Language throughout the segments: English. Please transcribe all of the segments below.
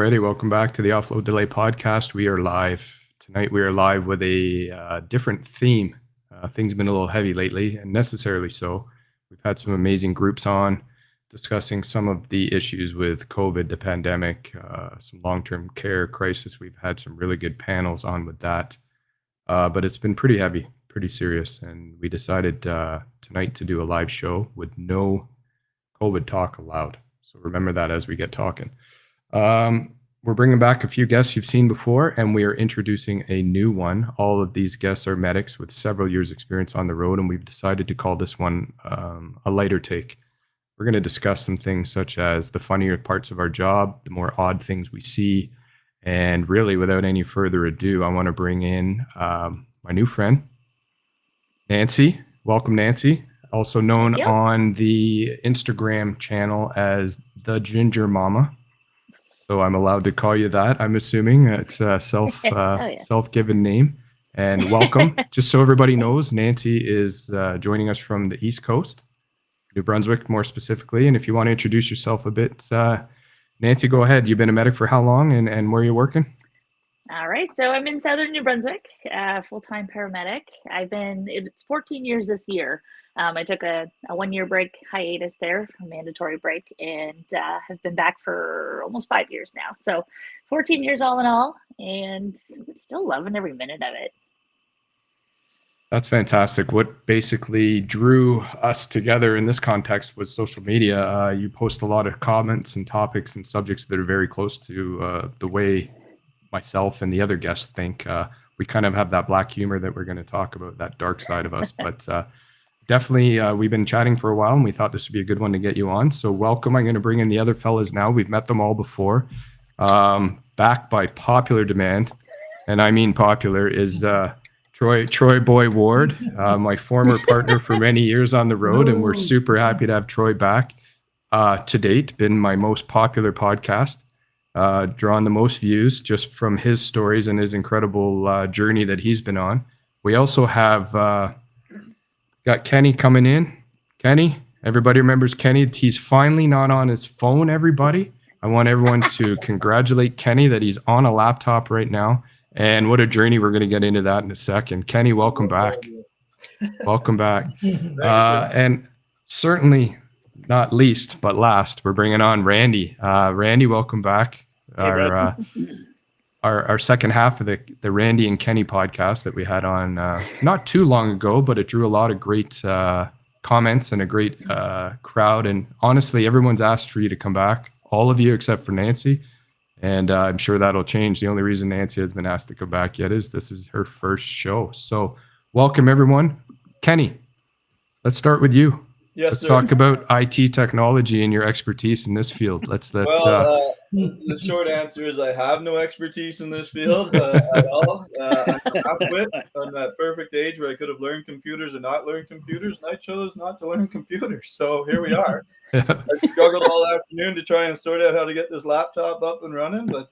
Alrighty, welcome back to the Offload Delay podcast. We are live. Tonight we are live with a different theme. Things have been a little heavy lately, and necessarily so. We've had some amazing groups on discussing some of the issues with COVID, the pandemic, some long-term care crisis. We've had some really good panels on with that. But it's been pretty heavy, pretty serious, and we decided tonight to do a live show with no COVID talk allowed. So remember that as we get talking. We're bringing back a few guests you've seen before, and we are introducing a new one. All of these guests are medics with several years experience on the road, and we've decided to call this one a lighter take. We're going to discuss some things such as the funnier parts of our job, the more odd things we see, and really, without any further ado, I want to bring in my new friend, Nancy. Welcome, Nancy. Also known on the Instagram channel as the Ginger Mama. So I'm allowed to call you that. I'm assuming it's a self-given name. And welcome. Just so everybody knows, Nancy is joining us from the East Coast, New Brunswick more specifically. And if you want to introduce yourself a bit, Nancy, go ahead. You've been a medic for how long, and where are you working? All right, so I'm in Southern New Brunswick, full-time paramedic. It's 14 years this year. I took a 1-year break hiatus there, a mandatory break, and have been back for almost 5 years now. So 14 years all in all, and still loving every minute of it. That's fantastic. What basically drew us together in this context was social media. You post a lot of comments and topics and subjects that are very close to the way myself and the other guests think. We kind of have that black humor that we're going to talk about, that dark side of us. But definitely, we've been chatting for a while, and we thought this would be a good one to get you on. So welcome. I'm going to bring in the other fellas now. We've met them all before. Back by popular demand, and I mean popular, is Troy Boy Ward, my former partner for many years on the road, and we're super happy to have Troy back. To date, been my most popular podcast. Drawn the most views just from his stories and his incredible journey that he's been on. We also have got Kenny coming in. Kenny, everybody remembers Kenny. He's finally not on his phone, everybody. I want everyone to congratulate Kenny that he's on a laptop right now. And what a journey. We're going to get into that in a second. Kenny, welcome back. Welcome back. And certainly not least, but last, we're bringing on Randy. Randy, welcome back. Our second half of the Randy and Kenny podcast that we had on not too long ago, but it drew a lot of great comments and a great crowd. And honestly, everyone's asked for you to come back, all of you except for Nancy. And I'm sure that'll change. The only reason Nancy has been asked to come back yet is this is her first show. So welcome, everyone. Kenny, let's start with you. Yes, let's talk about IT technology and your expertise in this field. The short answer is I have no expertise in this field at all. I'm half-wit on that perfect age where I could have learned computers and not learned computers, and I chose not to learn computers. So here we are. I struggled all afternoon to try and sort out how to get this laptop up and running, but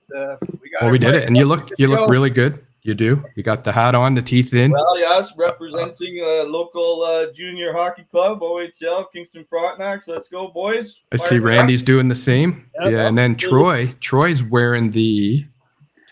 we did it, and you look really good. You do. You got the hat on, the teeth in. Well, yes, representing a local junior hockey club, OHL, Kingston Frontenacs. Let's go, boys. I see Randy's doing the same. Yeah, and then Troy's wearing the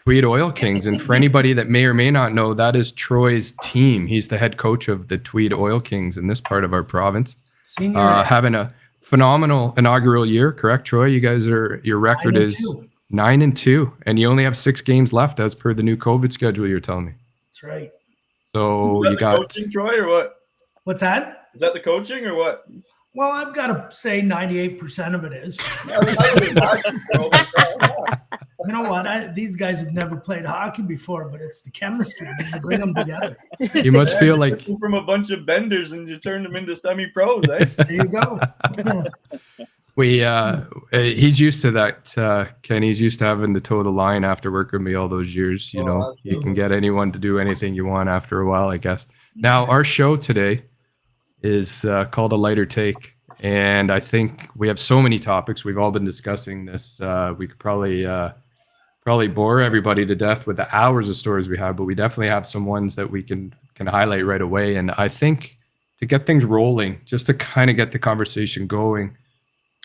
Tweed Oil Kings. And for anybody that may or may not know, that is Troy's team. He's the head coach of the Tweed Oil Kings in this part of our province. Having a phenomenal inaugural year, correct, Troy? You guys your record is 9-2, and you only have 6 games left as per the new COVID schedule. You're telling me. That's right. So you got coaching, Troy, or what? What's that? Is that the coaching or what? Well, I've got to say 98% of it is. You know what? These guys have never played hockey before, but it's the chemistry when you bring them together. You must feel like from a bunch of benders and you turn them into semi-pros, eh? There you go. He's used to that, Ken. He's used to having to toe the line after working with me all those years. You know, you can get anyone to do anything you want after a while, I guess. Now, our show today is called A Lighter Take. And I think we have so many topics. We've all been discussing this. We could probably bore everybody to death with the hours of stories we have, but we definitely have some ones that we can highlight right away. And I think to get things rolling, just to kind of get the conversation going,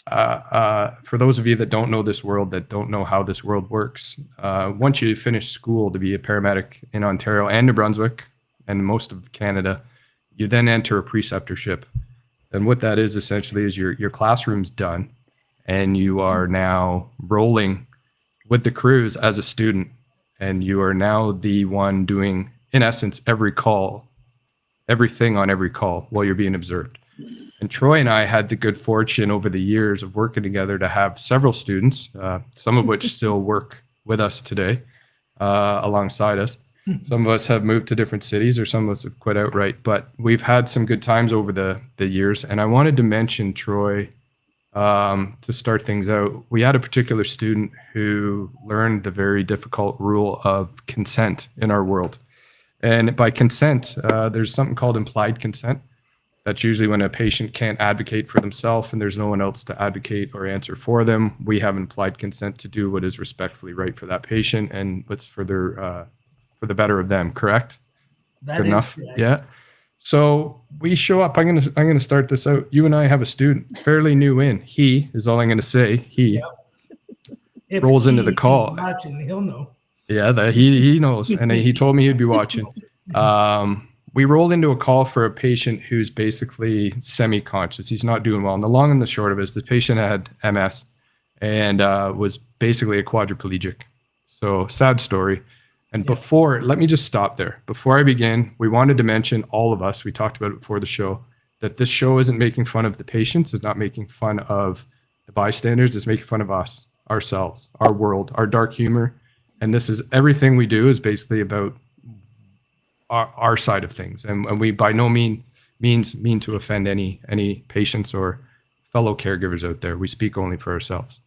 for those of you that don't know this world, that don't know how this world works, once you finish school to be a paramedic in Ontario and New Brunswick and most of Canada, you then enter a preceptorship. And what that is essentially is your classroom's done, and you are now rolling with the crews as a student, and you are now the one doing, in essence, every call, everything on every call while you're being observed. And Troy and I had the good fortune over the years of working together to have several students, some of which still work with us today alongside us. Some of us have moved to different cities, or some of us have quit outright, but we've had some good times over the years. And I wanted to mention, Troy, to start things out, we had a particular student who learned the very difficult rule of consent in our world. And by consent, there's something called implied consent. That's usually when a patient can't advocate for themselves and there's no one else to advocate or answer for them. We have implied consent to do what is respectfully right for that patient and what's for their for the better of them. Correct? That Good is enough. correct. Yeah. So we show up. I'm gonna start this out. You and I have a student, fairly new in. He is all I'm gonna say. He If rolls into the he's call. watching, he'll know. Yeah, that he knows, and he told me he'd be watching. We rolled into a call for a patient who's basically semi-conscious. He's not doing well. And the long and the short of it is the patient had MS and was basically a quadriplegic. So sad story. And before, let me just stop there. Before I begin, we wanted to mention, all of us, we talked about it before the show, that this show isn't making fun of the patients, it's not making fun of the bystanders, it's making fun of us, ourselves, our world, our dark humor. And this is, everything we do is basically about our side of things. And we by no means mean to offend any patients or fellow caregivers out there. We speak only for ourselves.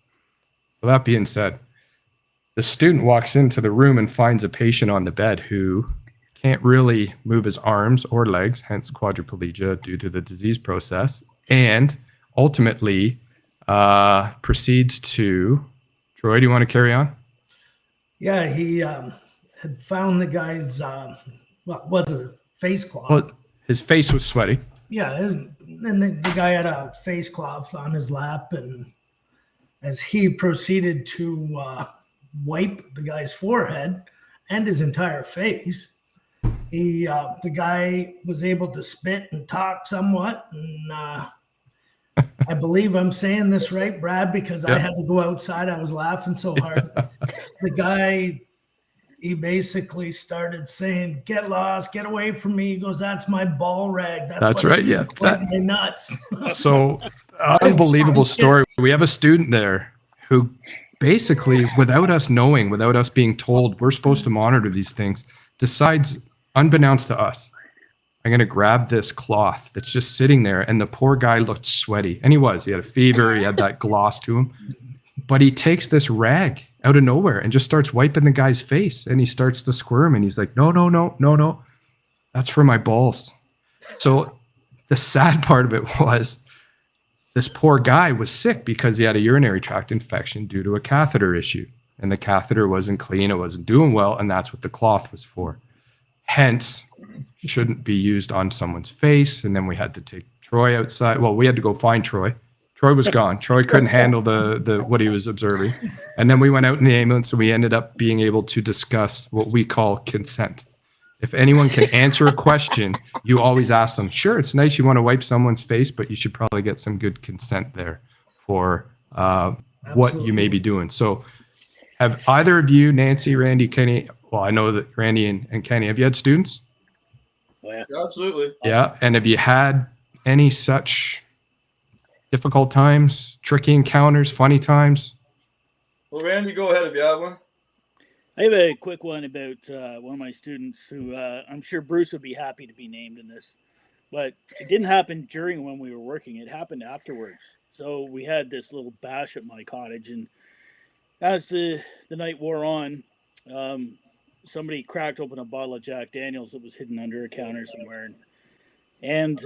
So that being said, the student walks into the room and finds a patient on the bed who can't really move his arms or legs, hence quadriplegia due to the disease process, and ultimately proceeds to, Troy, do you want to carry on? Yeah, he had found the guy's, was a face cloth. Well, his face was sweaty. Yeah, and the guy had a face cloth on his lap, and as he proceeded to wipe the guy's forehead and his entire face, the guy was able to spit and talk somewhat, and I believe I'm saying this right, Brad, because I had to go outside. I was laughing so hard. The guy, he basically started saying, "Get lost, get away from me." He goes, "That's my ball rag." That's right. Yeah. My nuts. So unbelievable story. We have a student there who basically, without us knowing, without us being told, we're supposed to monitor these things, decides, unbeknownst to us, I'm going to grab this cloth that's just sitting there. And the poor guy looked sweaty. And he had a fever. He had that gloss to him. But he takes this rag out of nowhere and just starts wiping the guy's face. And he starts to squirm. And he's like, no. That's for my balls. So the sad part of it was this poor guy was sick because he had a urinary tract infection due to a catheter issue. And the catheter wasn't clean. It wasn't doing well. And that's what the cloth was for. Hence, shouldn't be used on someone's face. And then we had to take Troy outside. Well, we had to go find Troy. Troy was gone. Troy couldn't handle the what he was observing. And then we went out in the ambulance and we ended up being able to discuss what we call consent. If anyone can answer a question, you always ask them, sure, it's nice you want to wipe someone's face, but you should probably get some good consent there for what you may be doing. So have either of you, Nancy, Randy, Kenny, well, I know that Randy and Kenny, have you had students? Oh, yeah. Absolutely. Yeah. And have you had any such difficult times, tricky encounters, funny times? Well, Randy, go ahead if you have one. I have a quick one about one of my students who I'm sure Bruce would be happy to be named in this, but it didn't happen during when we were working. It happened afterwards. So we had this little bash at my cottage, and as the night wore on, somebody cracked open a bottle of Jack Daniels that was hidden under a counter somewhere. And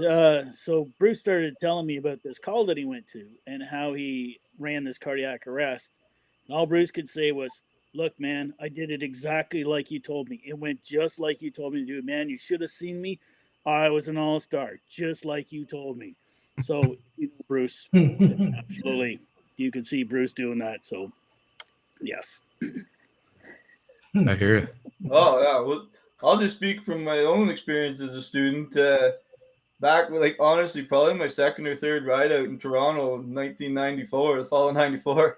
so Bruce started telling me about this call that he went to and how he ran this cardiac arrest. And all Bruce could say was, "Look, man, I did it exactly like you told me. It went just like you told me to do. Man, you should have seen me. I was an all-star, just like you told me." So Bruce. Absolutely. You can see Bruce doing that. So, yes. I hear you. Oh yeah, well, I'll just speak from my own experience as a student. Back, like honestly, probably my second or third ride out in Toronto in 1994, the fall of '94.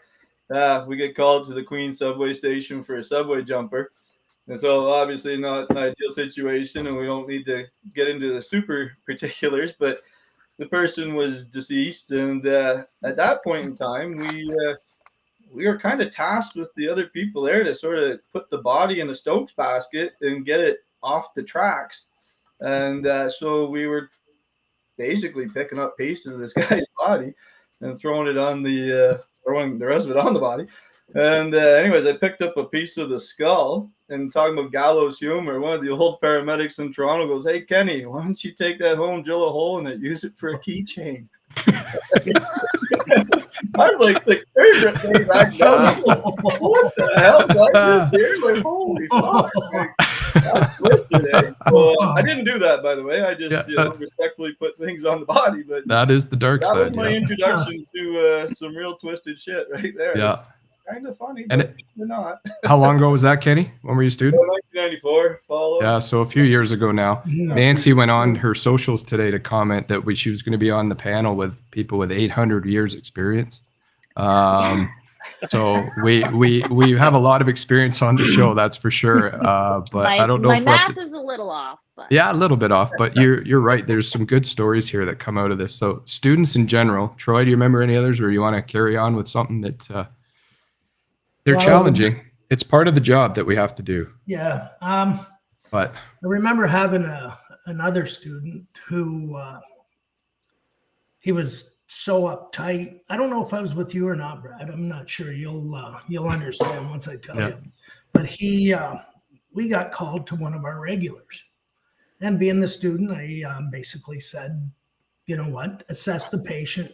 We get called to the Queen subway station for a subway jumper, and so obviously not an ideal situation, and we don't need to get into the super particulars, but the person was deceased, and at that point in time, we were kind of tasked with the other people there to sort of put the body in a Stokes basket and get it off the tracks. And so we were basically picking up pieces of this guy's body and throwing the rest of it on the body. And anyways, I picked up a piece of the skull, and talking about gallows humor, one of the old paramedics in Toronto goes, "Hey Kenny, why don't you take that home, drill a hole in it, use it for a keychain?" I was like the third day back down. What the hell did I just hear? Like, holy fuck. Like, that's twisted, eh? So I didn't do that, by the way. I just respectfully put things on the body. But that is the dark that side. was my introduction to some real twisted shit right there. Yeah. Kind of funny, And but not. How long ago was that, Kenny? When were you a student? 1994. Follow. Yeah, so a few years ago now. Nancy went on her socials today to comment that she was going to be on the panel with people with 800 years experience. So we have a lot of experience on the show, that's for sure. But I don't know my if math is a little off. But. Yeah, a little bit off, but you're right. There's some good stories here that come out of this. So students in general, Troy, do you remember any others, or you want to carry on with something that they're challenging? It's part of the job that we have to do. Yeah. But I remember having another student who he was so uptight. I don't know if I was with you or not, Brad. I'm not sure. You'll understand once I tell you. But we got called to one of our regulars, and being the student, I basically said, you know what, assess the patient.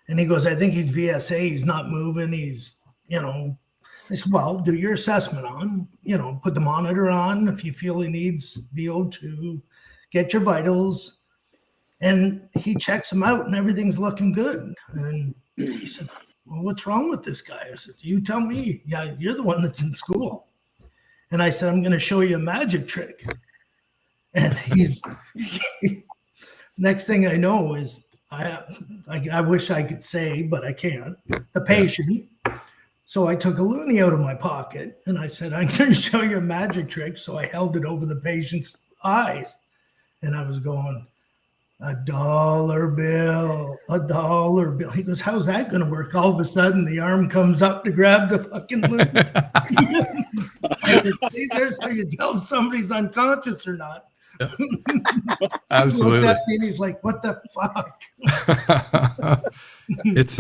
And he goes, I think he's VSA. He's not moving. He's, I said, well, do your assessment on, put the monitor on. If you feel he needs the O2, get your vitals. And he checks him out and everything's looking good. And he said, well, what's wrong with this guy? I said, you tell me. Yeah, you're the one that's in school. And I said, I'm going to show you a magic trick. And next thing I know is I wish I could say, but I can't, the patient. So I took a loonie out of my pocket and I said, I'm going to show you a magic trick. So I held it over the patient's eyes and I was going, $1 bill, $1 bill. He goes, how's that going to work? All of a sudden the arm comes up to grab the fucking loonie. I said, see, there's how you tell if somebody's unconscious or not. Absolutely. He looked at me and he's like, what the fuck? It's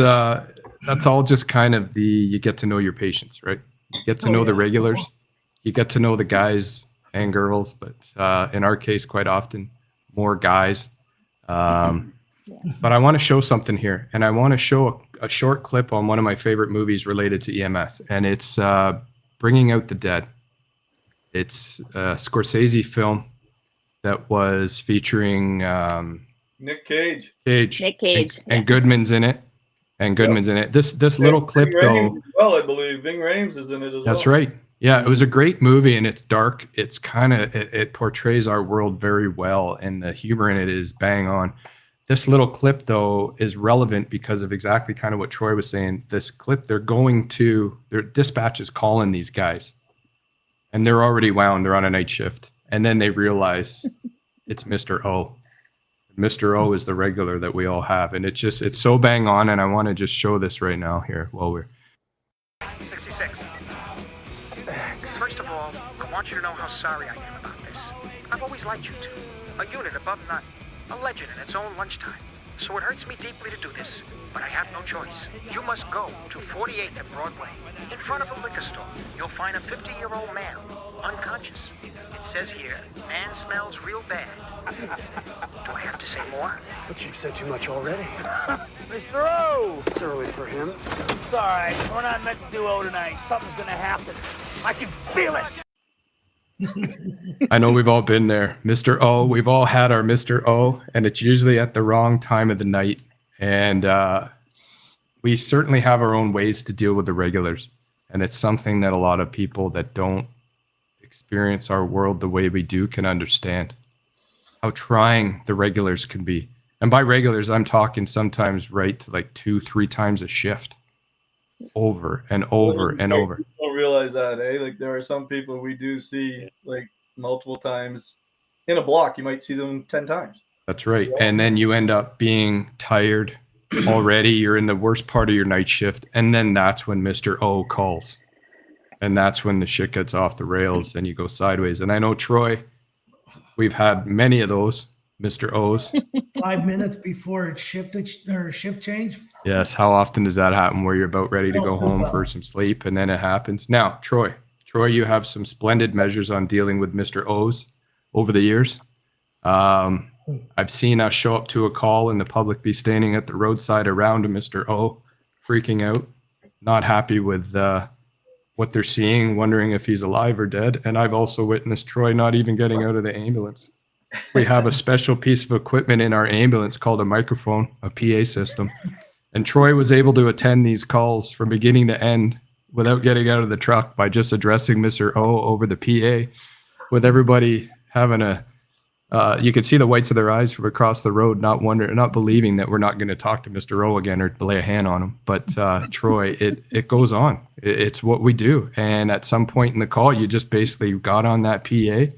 that's all just kind of you get to know your patients, right? You get to know the regulars, you get to know the guys and girls, but in our case, quite often more guys. But I want to show something here, and I want to show a short clip on one of my favorite movies related to EMS, and it's Bringing Out the Dead. It's a Scorsese film that was featuring Nick Cage. Nick Cage. And Goodman's in it. This little clip, though. Well, I believe Ving Rhames is in it as well. That's right. Yeah, it was a great movie, and it's dark. It's kind of it portrays our world very well, and the humor in it is bang on. This little clip, though, is relevant because of exactly kind of what Troy was saying. This clip, their dispatch is calling these guys, and they're already wound. They're on a night shift, and then they realize it's Mr. O. Mr. O is the regular that we all have, and it's so bang on. And I want to just show this right now here while we're 66. First of all, I want you to know how sorry I am about this. I've always liked you two. A unit above none. A legend in its own lunchtime. So it hurts me deeply to do this, but I have no choice. You must go to 48th and Broadway. In front of a liquor store, you'll find a 50-year-old man, unconscious. It says here, man smells real bad. Do I have to say more? But you've said too much already. Mr. O! It's early for him. It's all right. We're not meant to do O tonight. Something's gonna happen. I can feel it. I know we've all been there. Mr. O, we've all had our Mr. O, and it's usually at the wrong time of the night. And we certainly have our own ways to deal with the regulars. And it's something that a lot of people that don't experience our world the way we do can understand how trying the regulars can be. And by regulars, I'm talking sometimes right to like 2-3 times a shift, over and over and over. People don't realize that, eh? Like there are some people we do see like multiple times in a block. You might see them 10 times. That's right. And then you end up being tired already. You're in the worst part of your night shift. And then that's when Mr. O calls. And that's when the shit gets off the rails and you go sideways. And I know, Troy, we've had many of those Mr. O's. 5 minutes before it's shift change. Yes. How often does that happen where you're about ready to go home for some sleep and then it happens? Now, Troy, you have some splendid measures on dealing with Mr. O's over the years. I've seen us show up to a call and the public be standing at the roadside around a Mr. O, freaking out, not happy with what they're seeing, wondering if he's alive or dead. And I've also witnessed Troy not even getting out of the ambulance. We have a special piece of equipment in our ambulance called a microphone, a PA system. And Troy was able to attend these calls from beginning to end without getting out of the truck by just addressing Mr. O over the PA, with everybody having you could see the whites of their eyes from across the road, not believing that we're not going to talk to Mr. O again or lay a hand on him. But Troy, it goes on. It's what we do. And at some point in the call, you just basically got on that PA.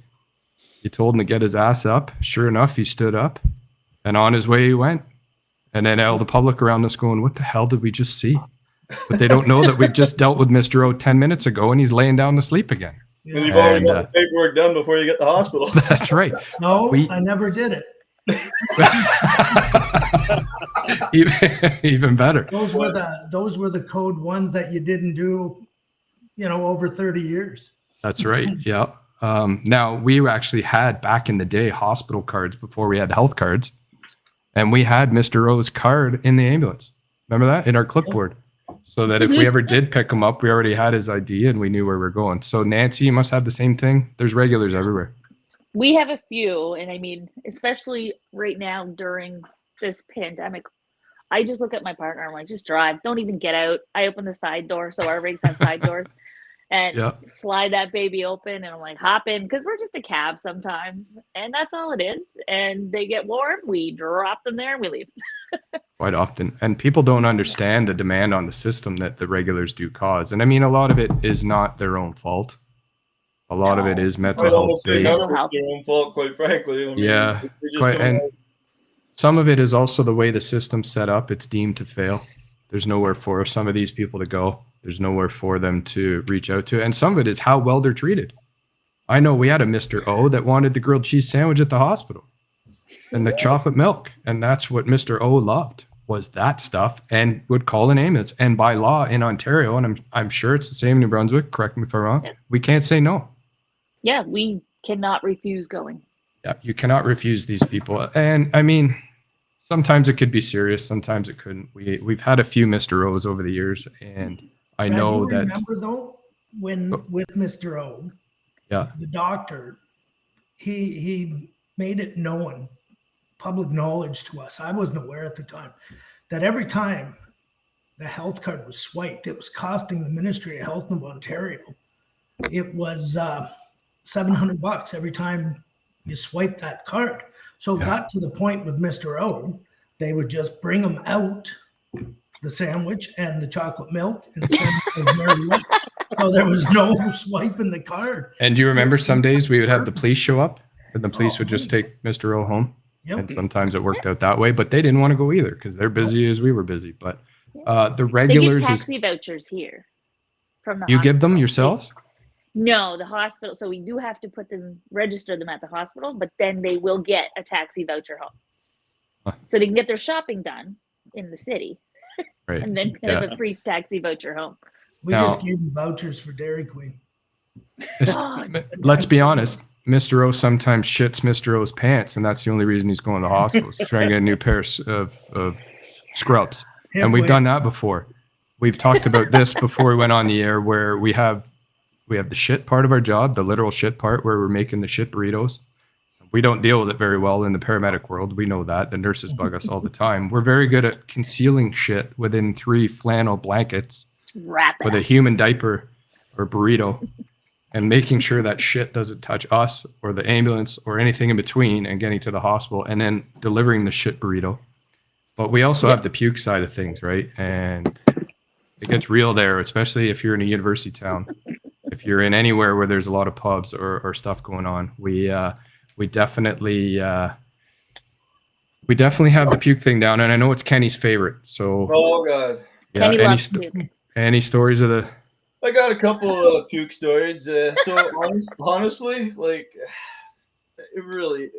You told him to get his ass up. Sure enough, he stood up and on his way he went. And then all the public around us going, what the hell did we just see? But they don't know that we've just dealt with Mr. O 10 minutes ago and he's laying down to sleep again. And you've already got the paperwork done before you get to the hospital. That's right. No, I never did it. Even better. Those were the code ones that you didn't do, over 30 years. That's right. Yeah. Now we actually had back in the day hospital cards before we had health cards, and we had Mr. O's card in the ambulance. Remember that in our clipboard, so that if we ever did pick him up, we already had his ID and we knew where we we're going. So Nancy, you must have the same thing. There's regulars everywhere. We have a few, and I mean, especially right now during this pandemic, I just look at my partner. I'm like, just drive. Don't even get out. I open the side door, so our rigs have side doors, and slide that baby open, and I'm like, hop in, because we're just a cab sometimes, and that's all it is. And they get warm, we drop them there, and we leave. Quite often. And people don't understand the demand on the system that the regulars do cause. And I mean, a lot of it is not their own fault. A lot of it is mental health based. Their own fault, quite frankly. I mean, and some of it is also the way the system's set up. It's deemed to fail. There's nowhere for some of these people to go. There's nowhere for them to reach out to. And some of it is how well they're treated. I know we had a Mr. O that wanted the grilled cheese sandwich at the hospital and the chocolate milk. And that's what Mr. O loved, was that stuff, and would call an ambulance. And by law in Ontario, and I'm sure it's the same in New Brunswick, correct me if I'm wrong, we can't say no. Yeah, we cannot refuse going. Yeah, you cannot refuse these people. And I mean, sometimes it could be serious, sometimes it couldn't. We've had a few Mr. O's over the years, and I know that. Remember though, when with Mr. O, the doctor, he made it known, public knowledge to us. I wasn't aware at the time that every time the health card was swiped, it was costing the Ministry of Health of Ontario. It was $700 every time you swipe that card. So it got to the point with Mr. O, they would just bring him out, the sandwich and the chocolate milk, and send him to Mary Lou. So there was no swiping the card. And do you remember some days we would have the police show up and the police would just take Mr. O home? Yep. And sometimes it worked out that way, but they didn't want to go either because they're busy as we were busy. But the regulars, they give taxi vouchers here from the you hospital. Give them yourselves? No, the hospital. So we do have to register them at the hospital, but then they will get a taxi voucher home. So they can get their shopping done in the city, right? And then have a free taxi voucher home. We just gave them vouchers for Dairy Queen. Let's be honest. Mr. O sometimes shits Mr. O's pants, and that's the only reason he's going to the hospital. He's trying to get a new pair of scrubs. And we've done that before. We've talked about this before we went on the air, where we have the shit part of our job, the literal shit part where we're making the shit burritos. We don't deal with it very well in the paramedic world. We know that. The nurses bug us all the time. We're very good at concealing shit within 3 flannel blankets Wrap it with a up. human diaper or burrito and making sure that shit doesn't touch us or the ambulance or anything in between and getting to the hospital and then delivering the shit burrito. But we also have the puke side of things, right? And it gets real there, especially if you're in a university town. If you're in anywhere where there's a lot of pubs or stuff going on, we definitely have the puke thing down, and I know it's Kenny's favorite. So, Oh God, yeah, Kenny loves puke. any stories of the? I got a couple of puke stories. Honestly, like it really.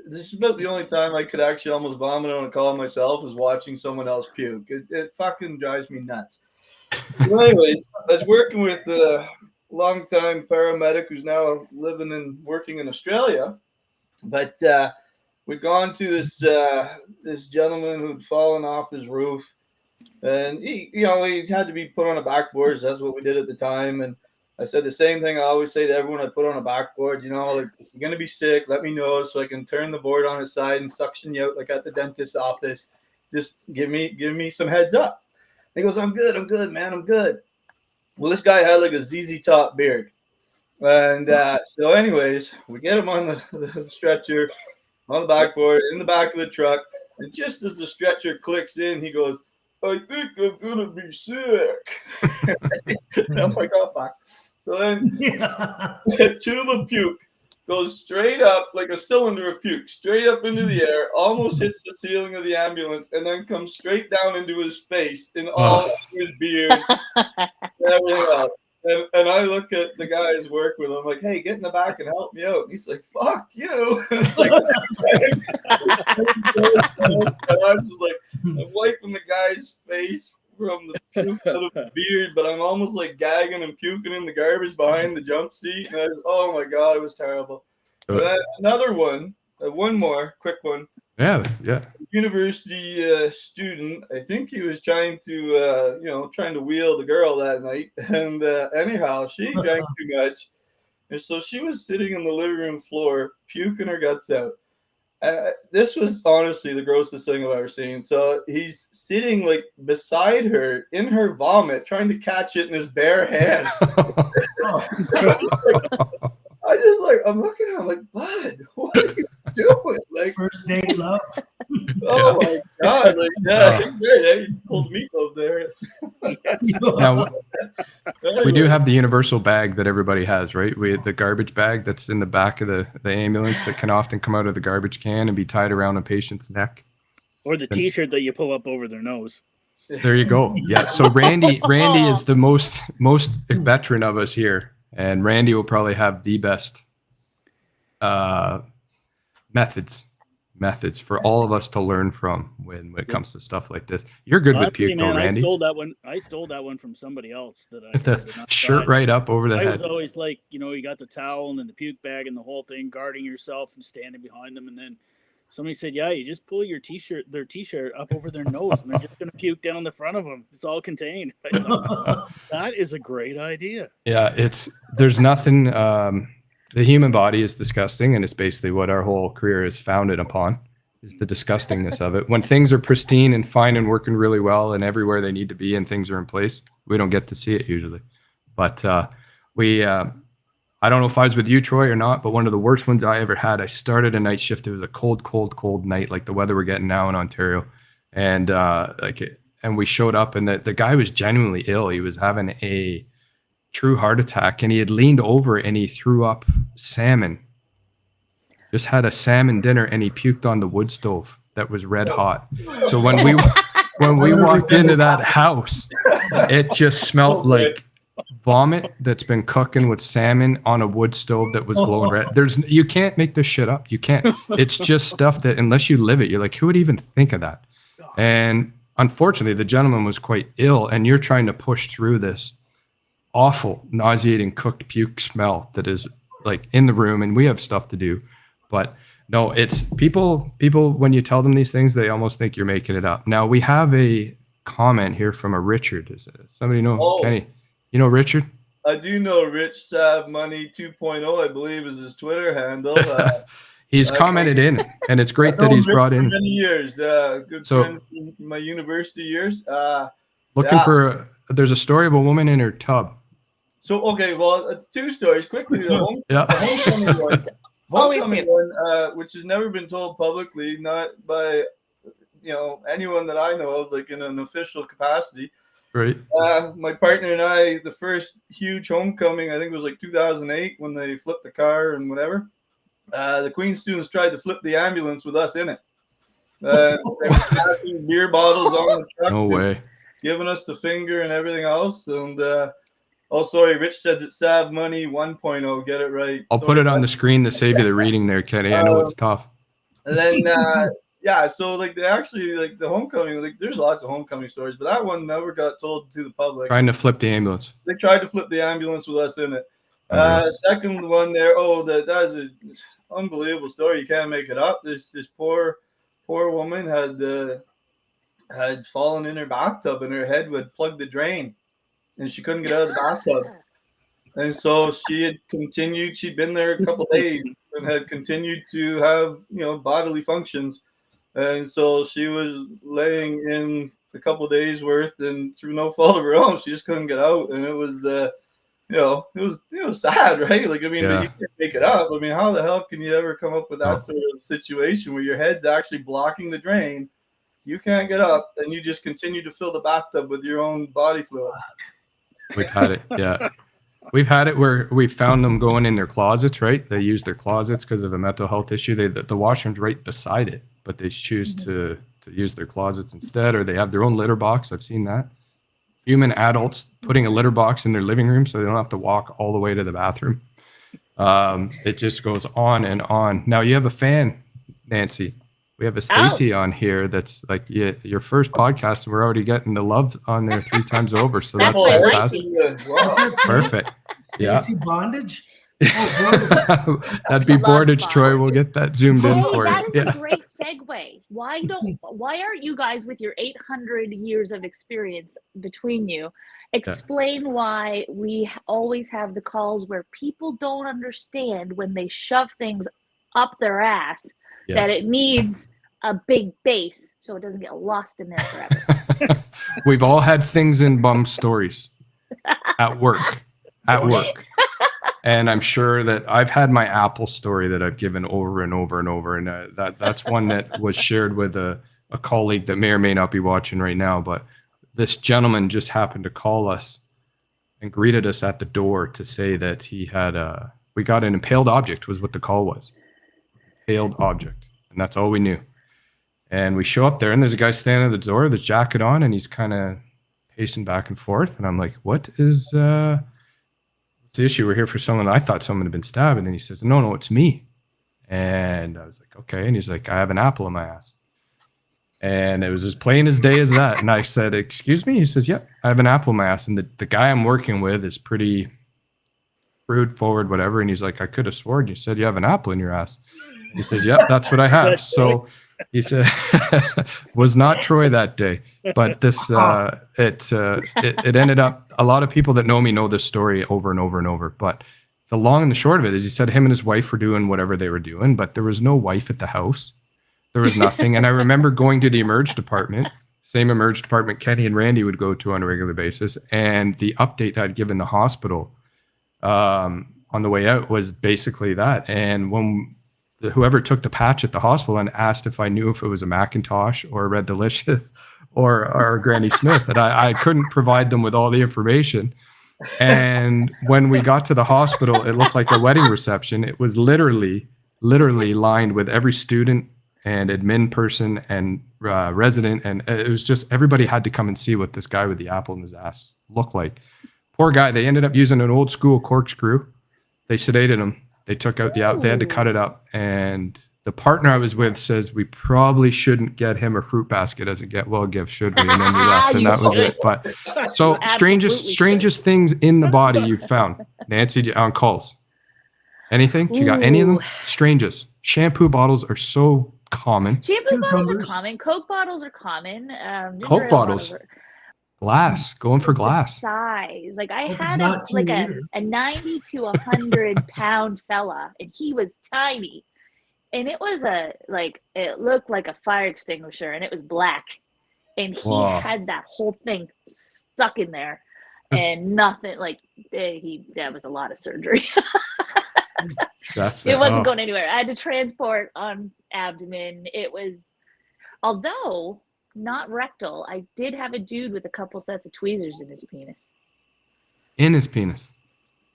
This is about the only time I could actually almost vomit on a call myself is watching someone else puke. It fucking drives me nuts. So anyways, I was working with a longtime paramedic who's now living and working in Australia. But we'd gone to this gentleman who'd fallen off his roof, and he had to be put on a backboard. So that's what we did at the time. And I said the same thing I always say to everyone I put on a backboard. Like, if you're gonna be sick, let me know so I can turn the board on its side and suction you out like at the dentist's office. Just give me some heads up. He goes, I'm good, man, I'm good. Well, this guy had like a ZZ Top beard. And so anyways, we get him on the stretcher, on the backboard, in the back of the truck. And just as the stretcher clicks in, he goes, I think I'm going to be sick. And I'm like, oh, fuck. So then a tube of puke goes straight up, like a cylinder of puke, straight up into the air, almost hits the ceiling of the ambulance, and then comes straight down into his face and all his beard and everything else. And I look at the guys work with him, like, hey, get in the back and help me out. And he's like, fuck you. And it's like, and I'm just like, I'm wiping the guy's face from the puke out of the beard, but I'm almost like gagging and puking in the garbage behind the jump seat. And oh my God, it was terrible. But then another one, one more quick one. Yeah. University student. I think he was trying to wheel the girl that night, and anyhow, she drank too much, and so she was sitting on the living room floor, puking her guts out. This was honestly the grossest thing I've ever seen. So he's sitting like beside her in her vomit, trying to catch it in his bare hand. I'm looking at him like, bud, what are you doing? Like, first date love. Oh my God! Like, yeah, he's right. He pulled meat over there. Now, we do have the universal bag that everybody has, right? We have the garbage bag that's in the back of the ambulance that can often come out of the garbage can and be tied around a patient's neck. Or the T-shirt that you pull up over their nose. There you go. Yeah. So Randy is the most veteran of us here, and Randy will probably have the best methods for all of us to learn from when it comes to stuff like this. You're good with puke, though, Randy. I stole that one from somebody else. The shirt right up over the head. I was always like, you got the towel and then the puke bag and the whole thing, guarding yourself and standing behind them. And then somebody said, yeah, you just pull their T-shirt up over their nose and they're just going to puke down the front of them. It's all contained. I thought, that is a great idea. Yeah, there's nothing. The human body is disgusting, and it's basically what our whole career is founded upon, is the disgustingness of it. When things are pristine and fine and working really well and everywhere they need to be and things are in place, we don't get to see it usually. But I don't know if I was with you, Troy, or not, but one of the worst ones I ever had, I started a night shift. It was a cold night, like the weather we're getting now in Ontario. And and we showed up, and the guy was genuinely ill. He was having a true heart attack, and he had leaned over and he threw up salmon. Just had a salmon dinner, and he puked on the wood stove that was red hot. So when we walked into that house, it just smelled like vomit that's been cooking with salmon on a wood stove that was glowing red. You can't make this shit up. You can't. It's just stuff that unless you live it, you're like, who would even think of that? And unfortunately, the gentleman was quite ill, and you're trying to push through this awful, nauseating cooked puke smell that is like in the room, and we have stuff to do. But no, it's people when you tell them these things, they almost think you're making it up. Now we have a comment here from a Richard. Is somebody know Kenny? You know Richard? I do know Rich Sav Money 2.0, I believe is his Twitter handle. He's commented in, and it's great that known he's Rick brought for in. many years. Good So- friend in my university years. Looking Yeah. for, there's a story of a woman in her tub. So okay, well, two stories quickly. The homecoming one, Always do. which has never been told publicly, not by anyone that I know of, like in an official capacity. Right. My partner and I, the first huge homecoming, I think it was like 2008 when they flipped the car and whatever. The Queen students tried to flip the ambulance with us in it. They were smashing beer bottles on the truck. No way. Giving us the finger and everything else. And sorry, Rich says it's Sav Money 1.0. Get it right. I'll put it on the screen to save you the reading there, Kenny. I know it's tough. And then yeah, so like they actually like the homecoming, like there's lots of homecoming stories, but that one never got told to the public. Trying to flip the ambulance. They tried to flip the ambulance with us in it. Unreal. Second one there, that is an unbelievable story. You can't make it up. This poor woman had fallen in her bathtub and her head would plug the drain, and she couldn't get out of the bathtub. And so she had continued. She'd been there a couple days and had continued to have bodily functions. And so she was laying in a couple days worth, and through no fault of her own, she just couldn't get out. And it was, it was sad, right? Like, I mean, Yeah. you can't make it up. I mean, how the hell can you ever come up with that sort of situation where your head's actually blocking the drain, you can't get up, and you just continue to fill the bathtub with your own body fluid? We've had it. Yeah. We've had it where we found them going in their closets, right? They use their closets because of a mental health issue. The washroom's right beside it, but they choose to use their closets instead, or they have their own litter box. I've seen that. Human adults putting a litter box in their living room so they don't have to walk all the way to the bathroom. It just goes on and on. Now you have a fan, Nancy. We have a Stacy on here that's like your first podcast, and we're already getting the love on there 3 times over. So that's That's fantastic. Perfect. Yeah. Stacy Bondage? That'd be She loves Bordage, Troy. bondage. We'll get that zoomed in Hey, for that you. is a great segue. Why aren't you guys, with your 800 years of experience between you, explain why we always have the calls where people don't understand when they shove things up their ass that it needs a big base so it doesn't get lost in there forever. We've all had things in bum stories at work. And I'm sure that I've had my Apple story that I've given over and over and over. And that's one that was shared with a colleague that may or may not be watching right now. But this gentleman just happened to call us and greeted us at the door to say that he had we got an impaled object was what the call was. Impaled object. And that's all we knew. And we show up there, and there's a guy standing at the door with his jacket on, and he's kind of pacing back and forth. And I'm like, what is what's the issue? We're here for someone. I thought someone had been stabbed. And then he says, no, it's me. And I was like, okay. And he's like, I have an apple in my ass. And it was as plain as day as that. And I said, excuse me? He says, yep, I have an apple in my ass. And the guy I'm working with is pretty rude, forward, whatever. And he's like, I could have sworn you said you have an apple in your ass. He says, yep, that's what I have. So he said, was not Troy that day, but this, it ended up, a lot of people that know me know this story over and over and over. But the long and the short of it is he said him and his wife were doing whatever they were doing, but there was no wife at the house. There was nothing. And I remember going to the emerge department, same emerge department Kenny and Randy would go to on a regular basis. And the update I'd given the hospital on the way out was basically that. And when whoever took the patch at the hospital and asked if I knew if it was a Macintosh or a Red Delicious or Granny Smith, and I couldn't provide them with all the information. And when we got to the hospital, it looked like a wedding reception. It was literally lined with every student and admin person and resident. And it was just, everybody had to come and see what this guy with the apple in his ass looked like. Poor guy. They ended up using an old school corkscrew. They sedated him. They took out they had to cut it up. And the partner I was with says, we probably shouldn't get him a fruit basket as a get well gift, should we? And then we left, and that was it. But so strangest things in the body you've found, Nancy, on calls. Anything? You got any of them? Strangest. Shampoo bottles are so common. Shampoo bottles are common. Coke bottles are common. Coke bottles. Glass, going for glass. Size. Like I Hope had it's not a 90 to 100 pound fella, and he was tiny. and it was it looked like a fire extinguisher, and it was black, and he Wow. had that whole thing stuck in there, and nothing that was a lot of surgery. It wasn't going anywhere. I had to transport on abdomen. It was, although not rectal, I did have a dude with a couple sets of tweezers in his penis. In his penis.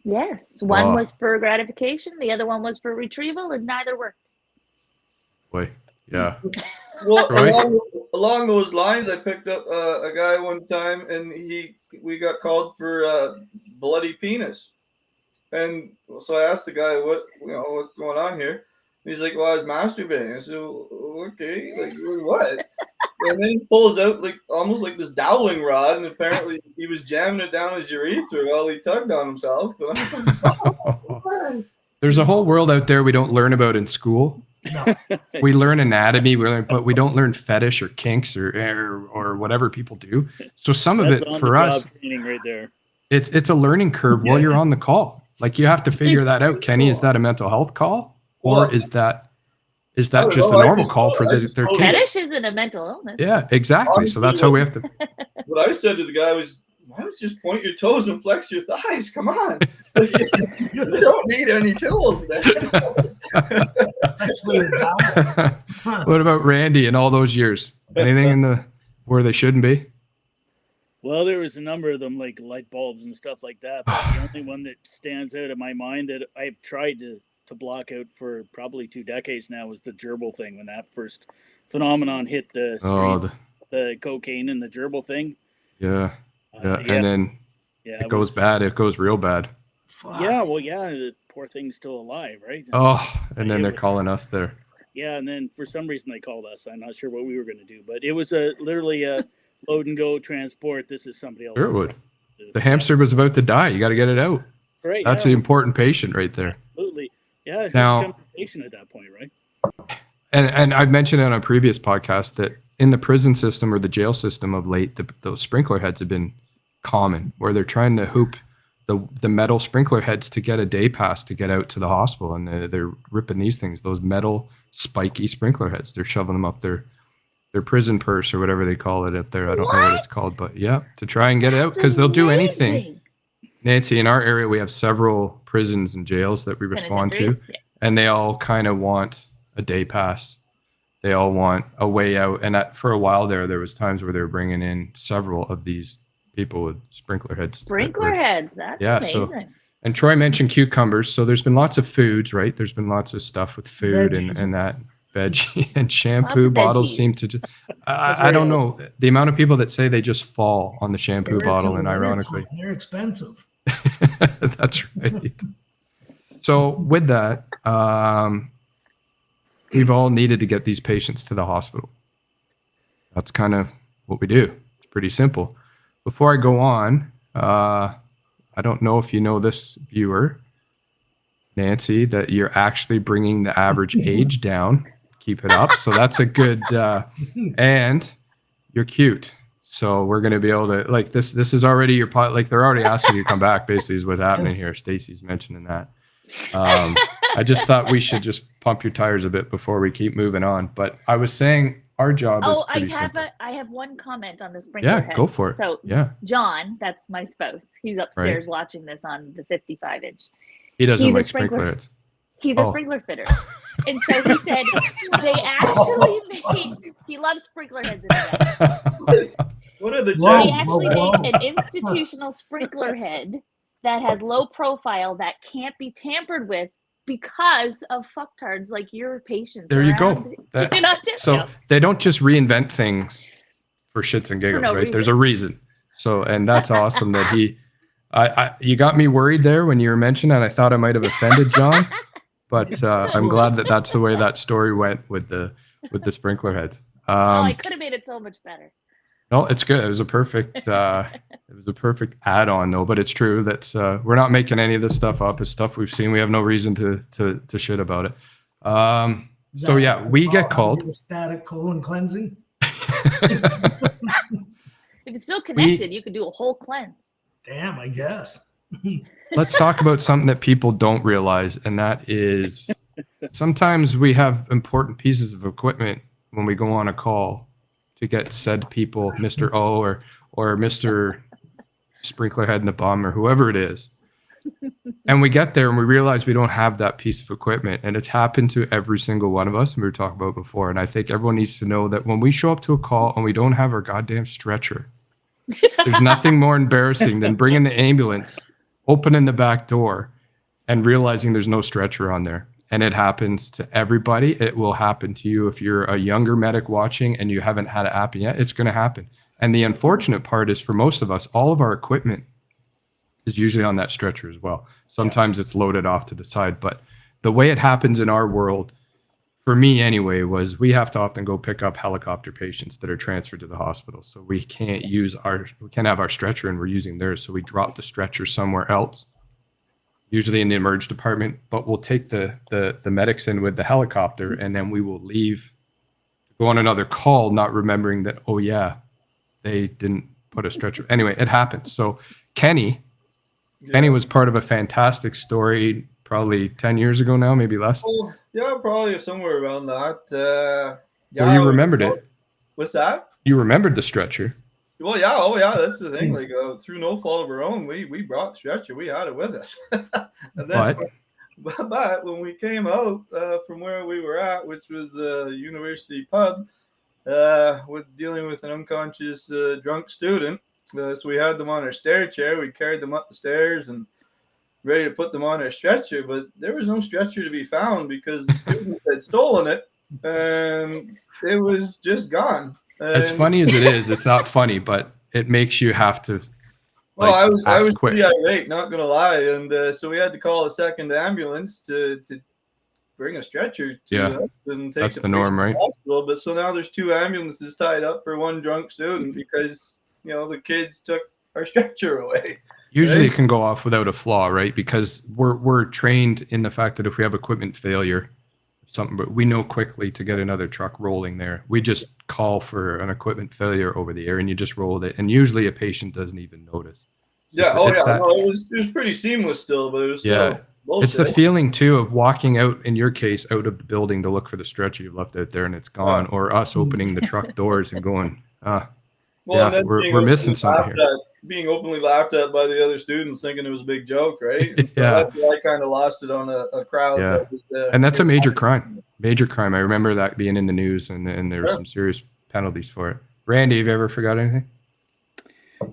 Yes, one Oh. was for gratification, the other one was for retrieval, and neither worked. Boy, yeah. Well, Right. along those lines, I picked up a guy one time, and we got called for bloody penis, and so I asked the guy what's going on here. He's like, "Well, I was masturbating." I said, "Okay, like what?" And then he pulls out almost like this dowling rod, and apparently he was jamming it down his urethra while he tugged on himself. And I was like, "What?" There's a whole world out there we don't learn about in school. No. We learn anatomy, but we don't learn fetish or kinks or whatever people do. So some of That's it on for the us, job training right there. it's a learning curve while you're on the call. Like you have to figure that out. Kenny, is that a mental health call, or is that just a normal call for their kid? Fetish isn't a mental illness. Yeah, exactly. So that's how we have to. What I said to the guy was, "Why don't you just point your toes and flex your thighs? Come on, you don't need any tools." Actually, a dowel. Huh. What about Randy and all those years? Anything in where they shouldn't be? Well, there was a number of them, like light bulbs and stuff like that. But the only one that stands out in my mind that I've tried to block out for probably 2 decades now was the gerbil thing. When that first phenomenon hit the streets, the cocaine and the gerbil thing. Yeah. And then it goes bad. It goes real bad. Fuck. Yeah, well, the poor thing's still alive, right? And then they're calling us there. Yeah, and then for some reason they called us. I'm not sure what we were going to do, but it was literally a load and go transport. This is somebody else. Sure it would. The hamster was about to die. You got to get it out. Right. That's the important patient right there. Absolutely. Yeah. Now, patient at that point, right? And I've mentioned on a previous podcast that in the prison system or the jail system of late, those sprinkler heads have been common, where they're trying to hoop the metal sprinkler heads to get a day pass to get out to the hospital, and they're ripping these things, those metal spiky sprinkler heads. They're shoving them up their prison purse or whatever they call it out there. I don't know what it's called, but yeah, to try and get it out, because they'll do anything. Nancy, in our area, we have several prisons and jails that we respond to, and they all kind of want a day pass. They all want a way out. And for a while there was times where they were bringing in several of these people with sprinkler heads. Sprinkler heads, that's amazing. So, and Troy mentioned cucumbers. So there's been lots of foods, right? There's been lots of stuff with food and that veggie and shampoo bottles seem to just, I don't know the amount of people that say they just fall on the shampoo bottle, and ironically, they're expensive. That's right. So with that, we've all needed to get these patients to the hospital. That's kind of what we do. It's pretty simple. Before I go on, I don't know if you know this, viewer, Nancy, that you're actually bringing the average age down. Keep it up. So that's a good, and you're cute. So we're going to be able to, like, this is already your pot. Like, they're already asking you to come back, basically, is what's happening here. Stacy's mentioning that. I just thought we should just pump your tires a bit before we keep moving on. But I was saying our job is pretty simple. I have one comment on the sprinkler Yeah, head. go for it. So John, that's my spouse. He's upstairs watching this on the 55-inch. He doesn't like sprinkler heads. He's a sprinkler fitter. And so he said they actually made, he loves sprinkler heads in the house. What are the They actually made an institutional sprinkler head that has low profile that can't be tampered with because of fucktards like your patients. There you go. So they don't just reinvent things for shits and giggles, right? Reason. There's a reason. So, and that's awesome that you got me worried there when you were mentioning that. I thought I might have offended John, but I'm glad that that's the way that story went with the sprinkler heads. I could have made it so much better. No, it's good. It was a perfect add-on though, but it's true that we're not making any of this stuff up. It's stuff we've seen. We have no reason to shit about it. So yeah, we get called static colon cleansing. If it's still connected, you could do a whole cleanse. Damn, I guess. Let's talk about something that people don't realize, and that is sometimes we have important pieces of equipment when we go on a call to get said people, Mr. O or Mr. Sprinkler Head in the Bum or whoever it is. And we get there and we realize we don't have that piece of equipment. And it's happened to every single one of us. And we were talking about before. And I think everyone needs to know that when we show up to a call and we don't have our goddamn stretcher, there's nothing more embarrassing than bringing the ambulance, opening the back door, and realizing there's no stretcher on there. And it happens to everybody. It will happen to you if you're a younger medic watching and you haven't had it happen yet. It's going to happen. And the unfortunate part is for most of us, all of our equipment is usually on that stretcher as well. Sometimes it's loaded off to the side. But the way it happens in our world, for me anyway, was we have to often go pick up helicopter patients that are transferred to the hospital. So we can't have our stretcher and we're using theirs. So we drop the stretcher somewhere else, usually in the emerge department, but we'll take the medics in with the helicopter and then we will leave, go on another call, not remembering that, oh yeah, they didn't put a stretcher. Anyway, it happens. So Kenny was part of a fantastic story probably 10 years ago now, maybe less. Oh, yeah, probably somewhere around that. Well, you remembered it. What's that? You remembered the stretcher. Well, yeah. Oh, yeah. That's the thing. Like, through no fault of our own, we brought the stretcher. We had it with us. And then, but when we came out from where we were at, which was a university pub, with dealing with an unconscious drunk student, so we had them on our stair chair. We carried them up the stairs and ready to put them on our stretcher, but there was no stretcher to be found because the students had stolen it and it was just gone. As funny as it is, it's not funny, but it makes you have to. Well, I was pretty irate, not gonna lie, and so we had to call a second ambulance to bring a stretcher to us and take that's the norm, right? Hospital. But so now there's 2 ambulances tied up for one drunk student because the kids took our stretcher away. Usually it can go off without a flaw, right? Because we're trained in the fact that if we have equipment failure, but we know quickly to get another truck rolling there. We just call for an equipment failure over the air and you just roll it. And usually a patient doesn't even notice. Yeah. No, it was pretty seamless still, but it was it's the feeling too of walking out, in your case, out of the building to look for the stretcher you left out there and it's gone, or us opening the truck doors and going, we're missing something here. Being openly laughed at by the other students, thinking it was a big joke, right? So that's why I kind of lost it on a crowd. Yeah. That was, and that's a major crime. Major crime. I remember that being in the news, and there were some serious penalties for it. Randy, have you ever forgot anything?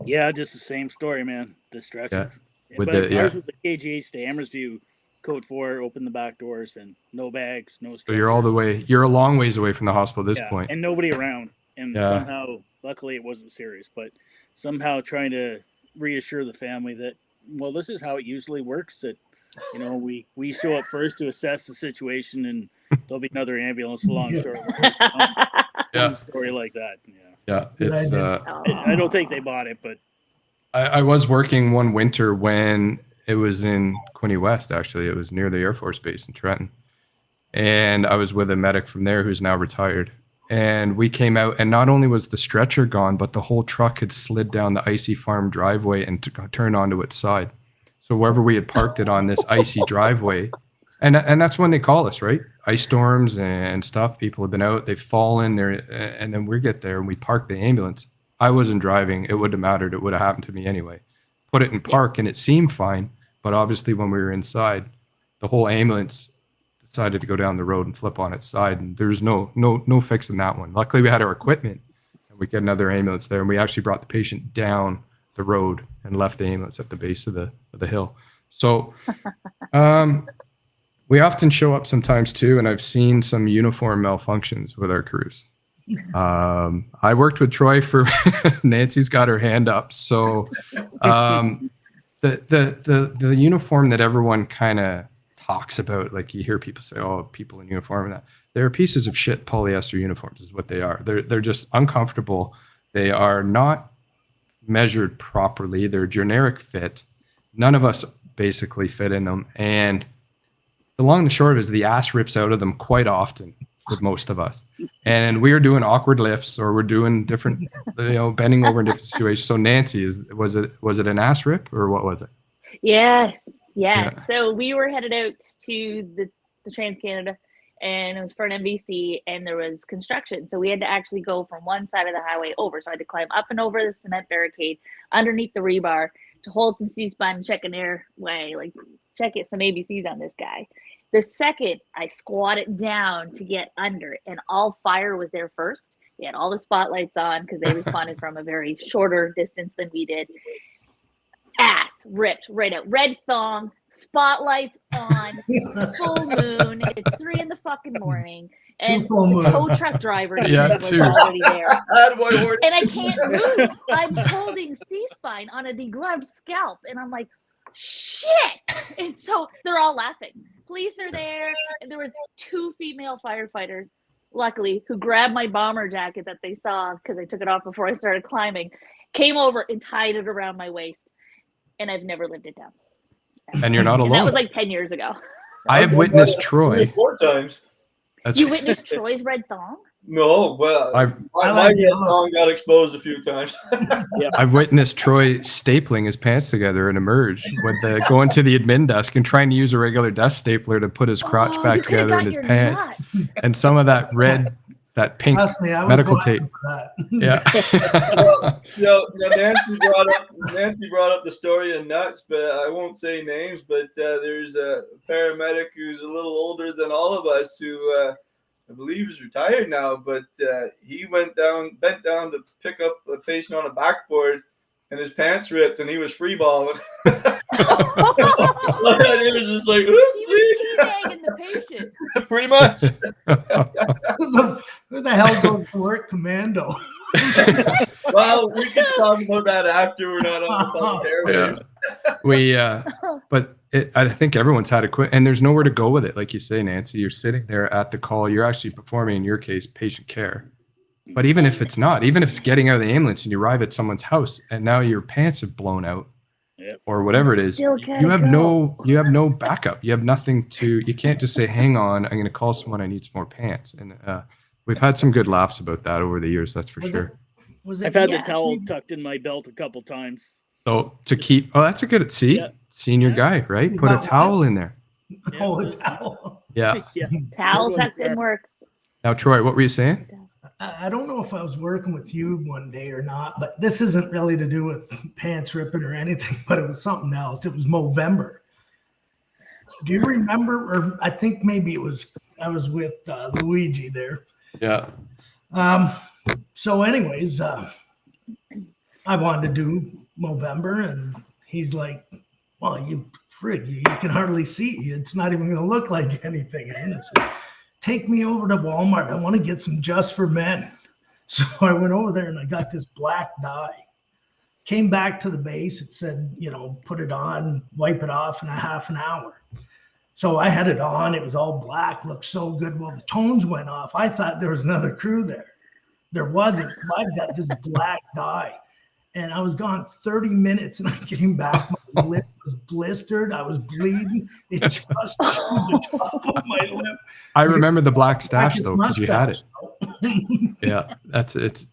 Yeah, just the same story, man. The stretcher. Yeah. I was with the KGH to Ammersview, code 4, open the back doors, and no bags, no stretcher. So you're a long ways away from the hospital at this point. And nobody around. And somehow, luckily it wasn't serious, but somehow trying to reassure the family that, well, this is how it usually works, that, we show up first to assess the situation and there'll be another ambulance along some story like that. It's I don't think they bought it, but I was working one winter when it was in Quinte West. Actually, it was near the Air Force Base in Trenton, and I was with a medic from there who's now retired. And we came out, and not only was the stretcher gone, but the whole truck had slid down the icy farm driveway and turned onto its side. So wherever we had parked it on this icy driveway, and that's when they call us, right? Ice storms and stuff. People have been out, they've fallen there, and then we get there and we park the ambulance. I wasn't driving. It wouldn't have mattered. It would have happened to me anyway. Put it in park, and it seemed fine. But obviously, when we were inside, the whole ambulance decided to go down the road and flip on its side, and there's no fixing that one. Luckily, we had our equipment, and we get another ambulance there, and we actually brought the patient down the road and left the ambulance at the base of the hill. So we often show up sometimes too, and I've seen some uniform malfunctions with our crews. I worked with Troy for Nancy's got her hand up. So the uniform that everyone kind of talks about, like you hear people say, oh, people in uniform, and that they're pieces of shit polyester uniforms is what they are. They're just uncomfortable. They are not measured properly. They're generic fit. None of us basically fit in them. And the long and short is the ass rips out of them quite often with most of us. And we are doing awkward lifts, or we're doing different, bending over in different situations. So Nancy, was it an ass rip, or what was it? Yes. Yeah. So we were headed out to the the Trans-Canada, and it was for an MBC, and there was construction. So we had to actually go from one side of the highway over. So I had to climb up and over the cement barricade underneath the rebar to hold some C-spine, check an airway, like check it, some ABCs on this guy. The second I squatted down to get under, and all fire was there first. They had all the spotlights on because they responded from a very shorter distance than we did. Ass ripped right out. Red thong, spotlights on, full moon. It's 3 in the fucking morning. And the tow truck driver was already there. And I can't move. I'm holding C-spine on a degloved scalp. And I'm like, shit. And so they're all laughing. Police are there. And there was 2 female firefighters, luckily, who grabbed my bomber jacket that they saw because I took it off before I started climbing, came over and tied it around my waist. And I've never lived it down. And you're not alone. And that was like 10 years ago. I have witnessed Troy. 4 times. You witnessed Troy's red thong? No, but my red thong got exposed a few times. I've witnessed Troy stapling his pants together and emerge with going to the admin desk and trying to use a regular desk stapler to put his crotch back together in his pants. And some of that red, that pink medical tape. Yeah. Nancy brought up the story of nuts, but I won't say names. But there's a paramedic who's a little older than all of us who I believe is retired now. But he bent down to pick up a patient on a backboard, and his pants ripped, and he was freeballing. He was just like, he was teabagging the patient. Pretty much. Who the hell goes to work commando? Well, we can talk about that after we're not on the public airwaves. But I think everyone's had to quit, and there's nowhere to go with it. Like you say, Nancy, you're sitting there at the call. You're actually performing, in your case, patient care. But even if it's not, even if it's getting out of the ambulance and you arrive at someone's house and now your pants have blown out or whatever it is, you have no backup. You have nothing you can't just say, hang on, I'm going to call someone. I need some more pants. And we've had some good laughs about that over the years. That's for sure. I've had the towel tucked in my belt a couple times. So to keep, that's a good, senior guy, right? Put a towel in there. A towel. Yeah. Towel tucked in works. Now, Troy, what were you saying? I don't know if I was working with you one day or not, but this isn't really to do with pants ripping or anything, but it was something else. It was Movember. Do you remember? Or I think maybe I was with Luigi there. Yeah. So anyways, I wanted to do Movember, and he's like, well, you can hardly see. It's not even going to look like anything. And I said, take me over to Walmart. I want to get some Just for Men. So I went over there and I got this black dye. Came back to the base. It said, put it on, wipe it off in a half an hour. So I had it on. It was all black, looked so good. Well, the tones went off. I thought there was another crew there. There wasn't. So I've got this black dye. And I was gone 30 minutes and I came back. My lip was blistered. I was bleeding. It just chewed the top of my lip. I remember the black stash though, because you had it. Yeah, it's.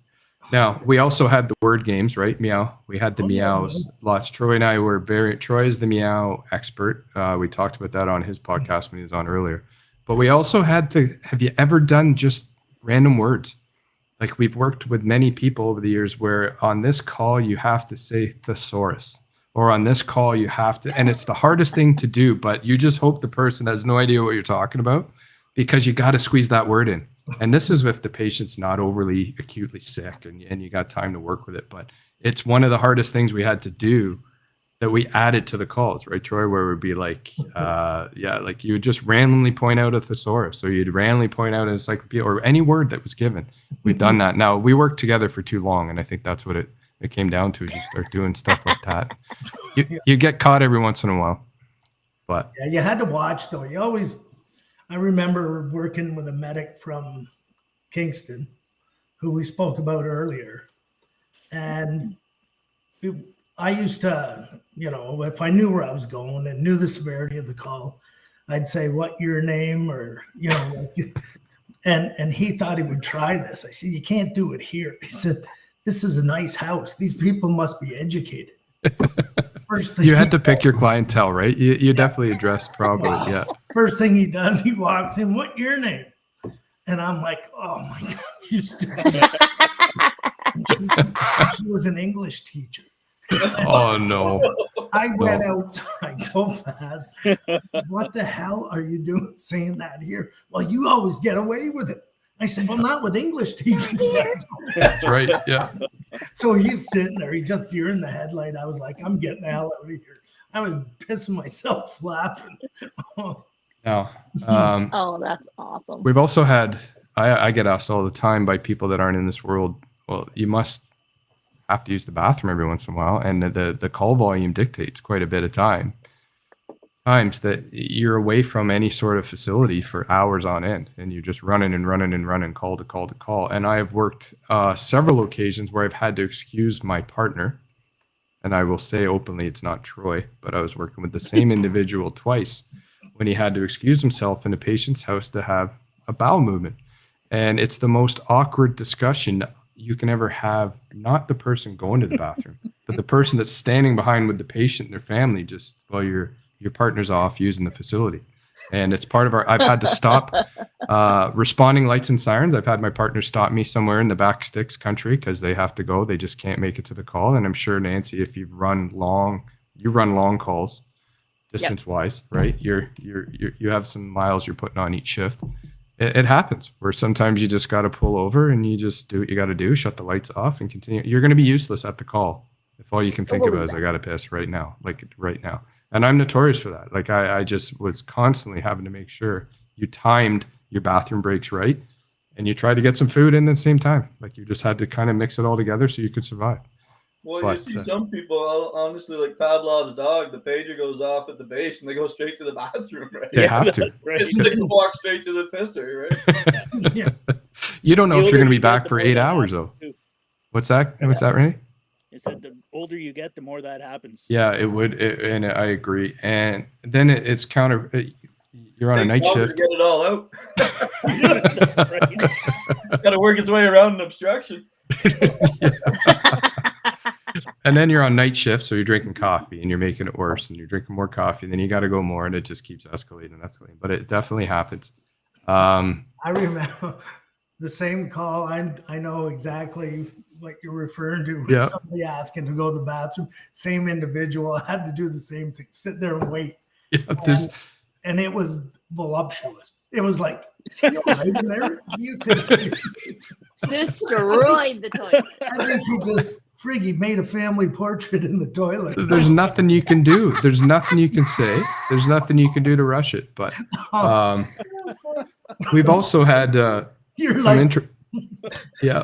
Now we also had the word games, right? Meow. We had the meows. Lots. Troy and I were Troy is the meow expert. We talked about that on his podcast when he was on earlier. But we also had have you ever done just random words? Like we've worked with many people over the years where on this call you have to say thesaurus, or on this call you have to, and it's the hardest thing to do, but you just hope the person has no idea what you're talking about because you got to squeeze that word in. And this is if the patient's not overly acutely sick and you got time to work with it. But it's one of the hardest things we had to do that we added to the calls, right, Troy, where it would be like, like you would just randomly point out a thesaurus, or you'd randomly point out an encyclopedia or any word that was given. We've done that. Now, we worked together for too long, and I think that's what it came down to, is you start doing stuff like that. You get caught every once in a while. But yeah, you had to watch, though. I remember working with a medic from Kingston, who we spoke about earlier. And I used to, if I knew where I was going and knew the severity of the call, I'd say, what your name, or, and he thought he would try this. I said, you can't do it here. He said, this is a nice house. These people must be educated. First thing you had to pick your clientele, right? You definitely addressed probably, yeah. First thing he does, he walks in, "What your name?" And I'm like, "Oh my God, you stupid." She was an English teacher. Oh no. I went outside so fast. I said, "What the hell are you doing saying that here?" "Well, you always get away with it." I said, "Well, not with English teachers." That's right. Yeah. So he's sitting there, he just deer in the headlight. I was like, "I'm getting the hell out of here." I was pissing myself laughing. Now, Oh, that's awesome. we've also had, I get asked all the time by people that aren't in this world, well, you must have to use the bathroom every once in a while. And the call volume dictates quite a bit of times that you're away from any sort of facility for hours on end, and you're just running call to call to call. And I have worked several occasions where I've had to excuse my partner, and I will say openly it's not Troy, but I was working with the same individual twice when he had to excuse himself in a patient's house to have a bowel movement. And it's the most awkward discussion you can ever have, not the person going to the bathroom, but the person that's standing behind with the patient and their family, just while your partner's off using the facility. And it's part of I've had to stop responding lights and sirens. I've had my partner stop me somewhere in the back sticks country because they have to go. They just can't make it to the call. And I'm sure, Nancy, if you run long calls distance wise, right? You have some miles you're putting on each shift. It happens where sometimes you just got to pull over and you just do what you got to do, shut the lights off and continue. You're going to be useless at the call if all you can think about is I got to piss right now, like right now. And I'm notorious for that. Like I just was constantly having to make sure you timed your bathroom breaks right, and you tried to get some food in at the same time. Like you just had to kind of mix it all together so you could survive. Well, But, you see some people, honestly, like Pavlov's dog, the pager goes off at the base and they go straight to the bathroom, right? They have to. Right. They can walk straight to the pisser, right? Yeah. You don't know if The you're going to older be you get, back the for more 8 that hours happens, though. too. What's that? What's that, Renee? I said the older you get, the more that happens. Yeah, it would, and I agree. And then it's counter. You're on a night Takes longer shift. to get it all out. That's right. Got to work its way around an obstruction. And then you're on night shift, so you're drinking coffee and you're making it worse, and you're drinking more coffee, and then you got to go more, and it just keeps escalating. But it definitely happens. I remember the same call. I know exactly what you're referring to. Yeah. Somebody asking to go to the bathroom. Same individual had to do the same thing, sit there and wait. Yeah, there's, And it was voluptuous. It was like, is he all right in there? You could. Destroyed the toilet. I think he just friggy made a family portrait in the toilet. there's nothing you can do. There's nothing you can say. There's nothing you can do to rush it. But we've also had You're some like, yeah.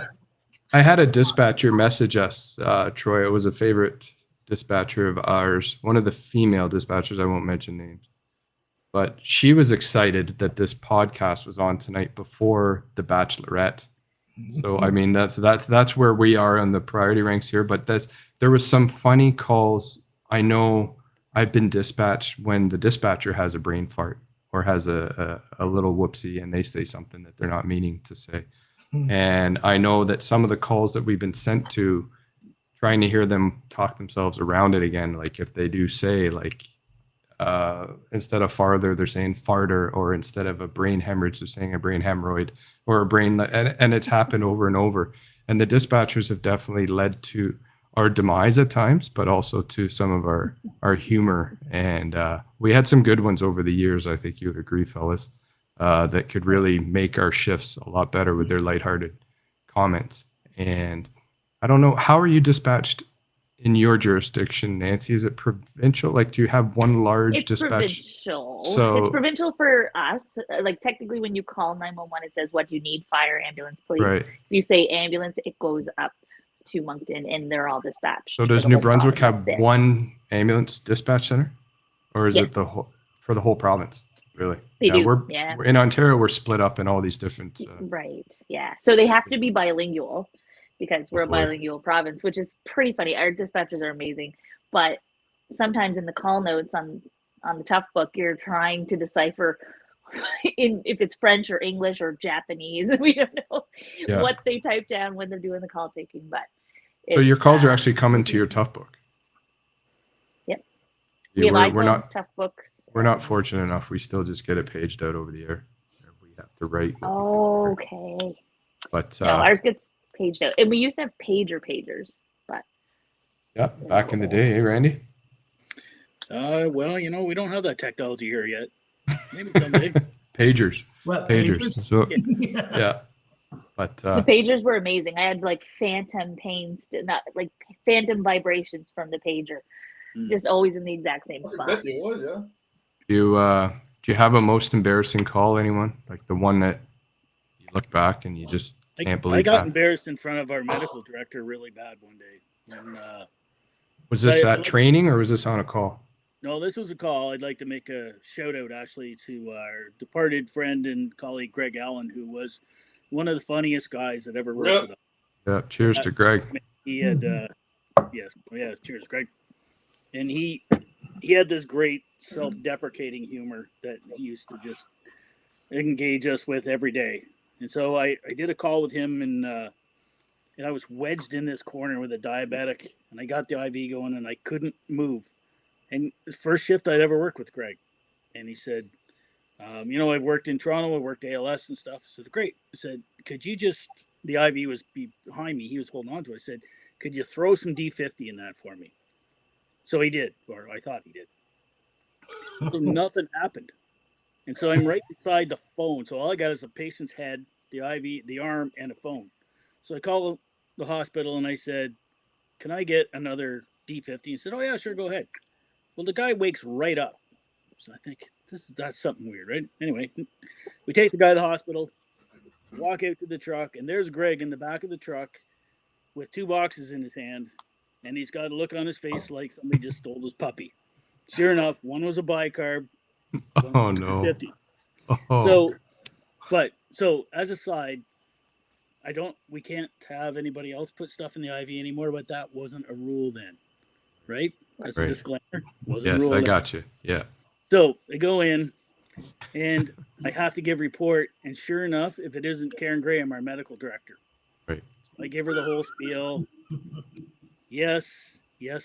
I had a dispatcher message us, Troy. It was a favorite dispatcher of ours, one of the female dispatchers. I won't mention names, but she was excited that this podcast was on tonight before The Bachelorette. So I mean, that's where we are on the priority ranks here. But there was some funny calls. I know I've been dispatched when the dispatcher has a brain fart or has a little whoopsie, and they say something that they're not meaning to say. And I know that some of the calls that we've been sent to, trying to hear them talk themselves around it again. Like if they do say like, instead of farther, they're saying farter, or instead of a brain hemorrhage, they're saying a brain hemorrhoid or a brain, and it's happened over and over. And the dispatchers have definitely led to our demise at times, but also to some of our humor. And we had some good ones over the years. I think you would agree, fellas. That could really make our shifts a lot better with their lighthearted comments. And I don't know, how are you dispatched in your jurisdiction, Nancy? Is it provincial? Like, do you have one large It's dispatch? provincial. So- It's provincial for us. Like technically, when you call 911, it says what you need: fire, ambulance, police. Right. If you say ambulance, it goes up to Moncton, and they're all dispatched. So for does the New whole Brunswick province have there. one ambulance dispatch center, or is Yes. it for the whole province? Really? They do, We're yeah. in Ontario. We're split up in all these different. Right. Yeah. So they have to be bilingual because we're a boy. bilingual province, which is pretty funny. Our dispatchers are amazing, but sometimes in the call notes on the tough book, you're trying to decipher if it's French or English or Japanese. We don't know Yeah. what they type down when they're doing the call taking, but So your it's, calls are actually coming to your tough book. Yep. We have we're iPhones, not tough books. we're not fortunate enough. We still just get it paged out over the air. We have to write. what we think we heard. Okay. But No, ours gets paged out. And we used to have pagers, but yeah, back in the day, eh, Randy? Well, we don't have that technology here yet. Maybe someday. Pagers. What, Pagers. pagers? So Yeah. yeah. But the pagers were amazing. I had like phantom pains, not like phantom vibrations from the pager, just always in the exact same I spot. bet you would, yeah. do you have a most embarrassing call, anyone? Like the one that you look back and you just can't believe I got that? embarrassed in front of our medical director really bad one day. When, Was this I- at training or was this on a call? no, this was a call. I'd like to make a shout out actually to our departed friend and colleague Greg Allen, who was one of the funniest guys that ever worked Yep. with us. Yeah. Cheers to Greg. He had yes, cheers, Greg. And he had this great self-deprecating humor that he used to just engage us with every day. And so I did a call with him, and I was wedged in this corner with a diabetic, and I got the IV going, and I couldn't move. And the first shift I'd ever worked with Greg, and he said, I've worked in Toronto, I worked ALS and stuff. I said, great. I said, could you just, the IV was behind me, he was holding on to it. I said, could you throw some D50 in that for me? So he did, or I thought he did. So nothing happened. And so I'm right beside the phone. So all I got is a patient's head, the IV, the arm, and a phone. So I called the hospital and I said, can I get another D50? He said, oh yeah, sure, go ahead. Well, the guy wakes right up. So I think that's something weird, right? Anyway, we take the guy to the hospital, walk out to the truck, and there's Greg in the back of the truck with 2 boxes in his hand, and he's got a look on his face like somebody just stole his puppy. Sure enough, one was a bicarb. Oh no. 50. Oh. So as a side, we can't have anybody else put stuff in the IV anymore, but that wasn't a rule then, right? That's a Right. disclaimer. Wasn't a Yes, rule I then. got you. Yeah. So I go in and I have to give report. And sure enough, if it isn't Karen Graham, our medical director, Right. I give her the whole spiel. Yes,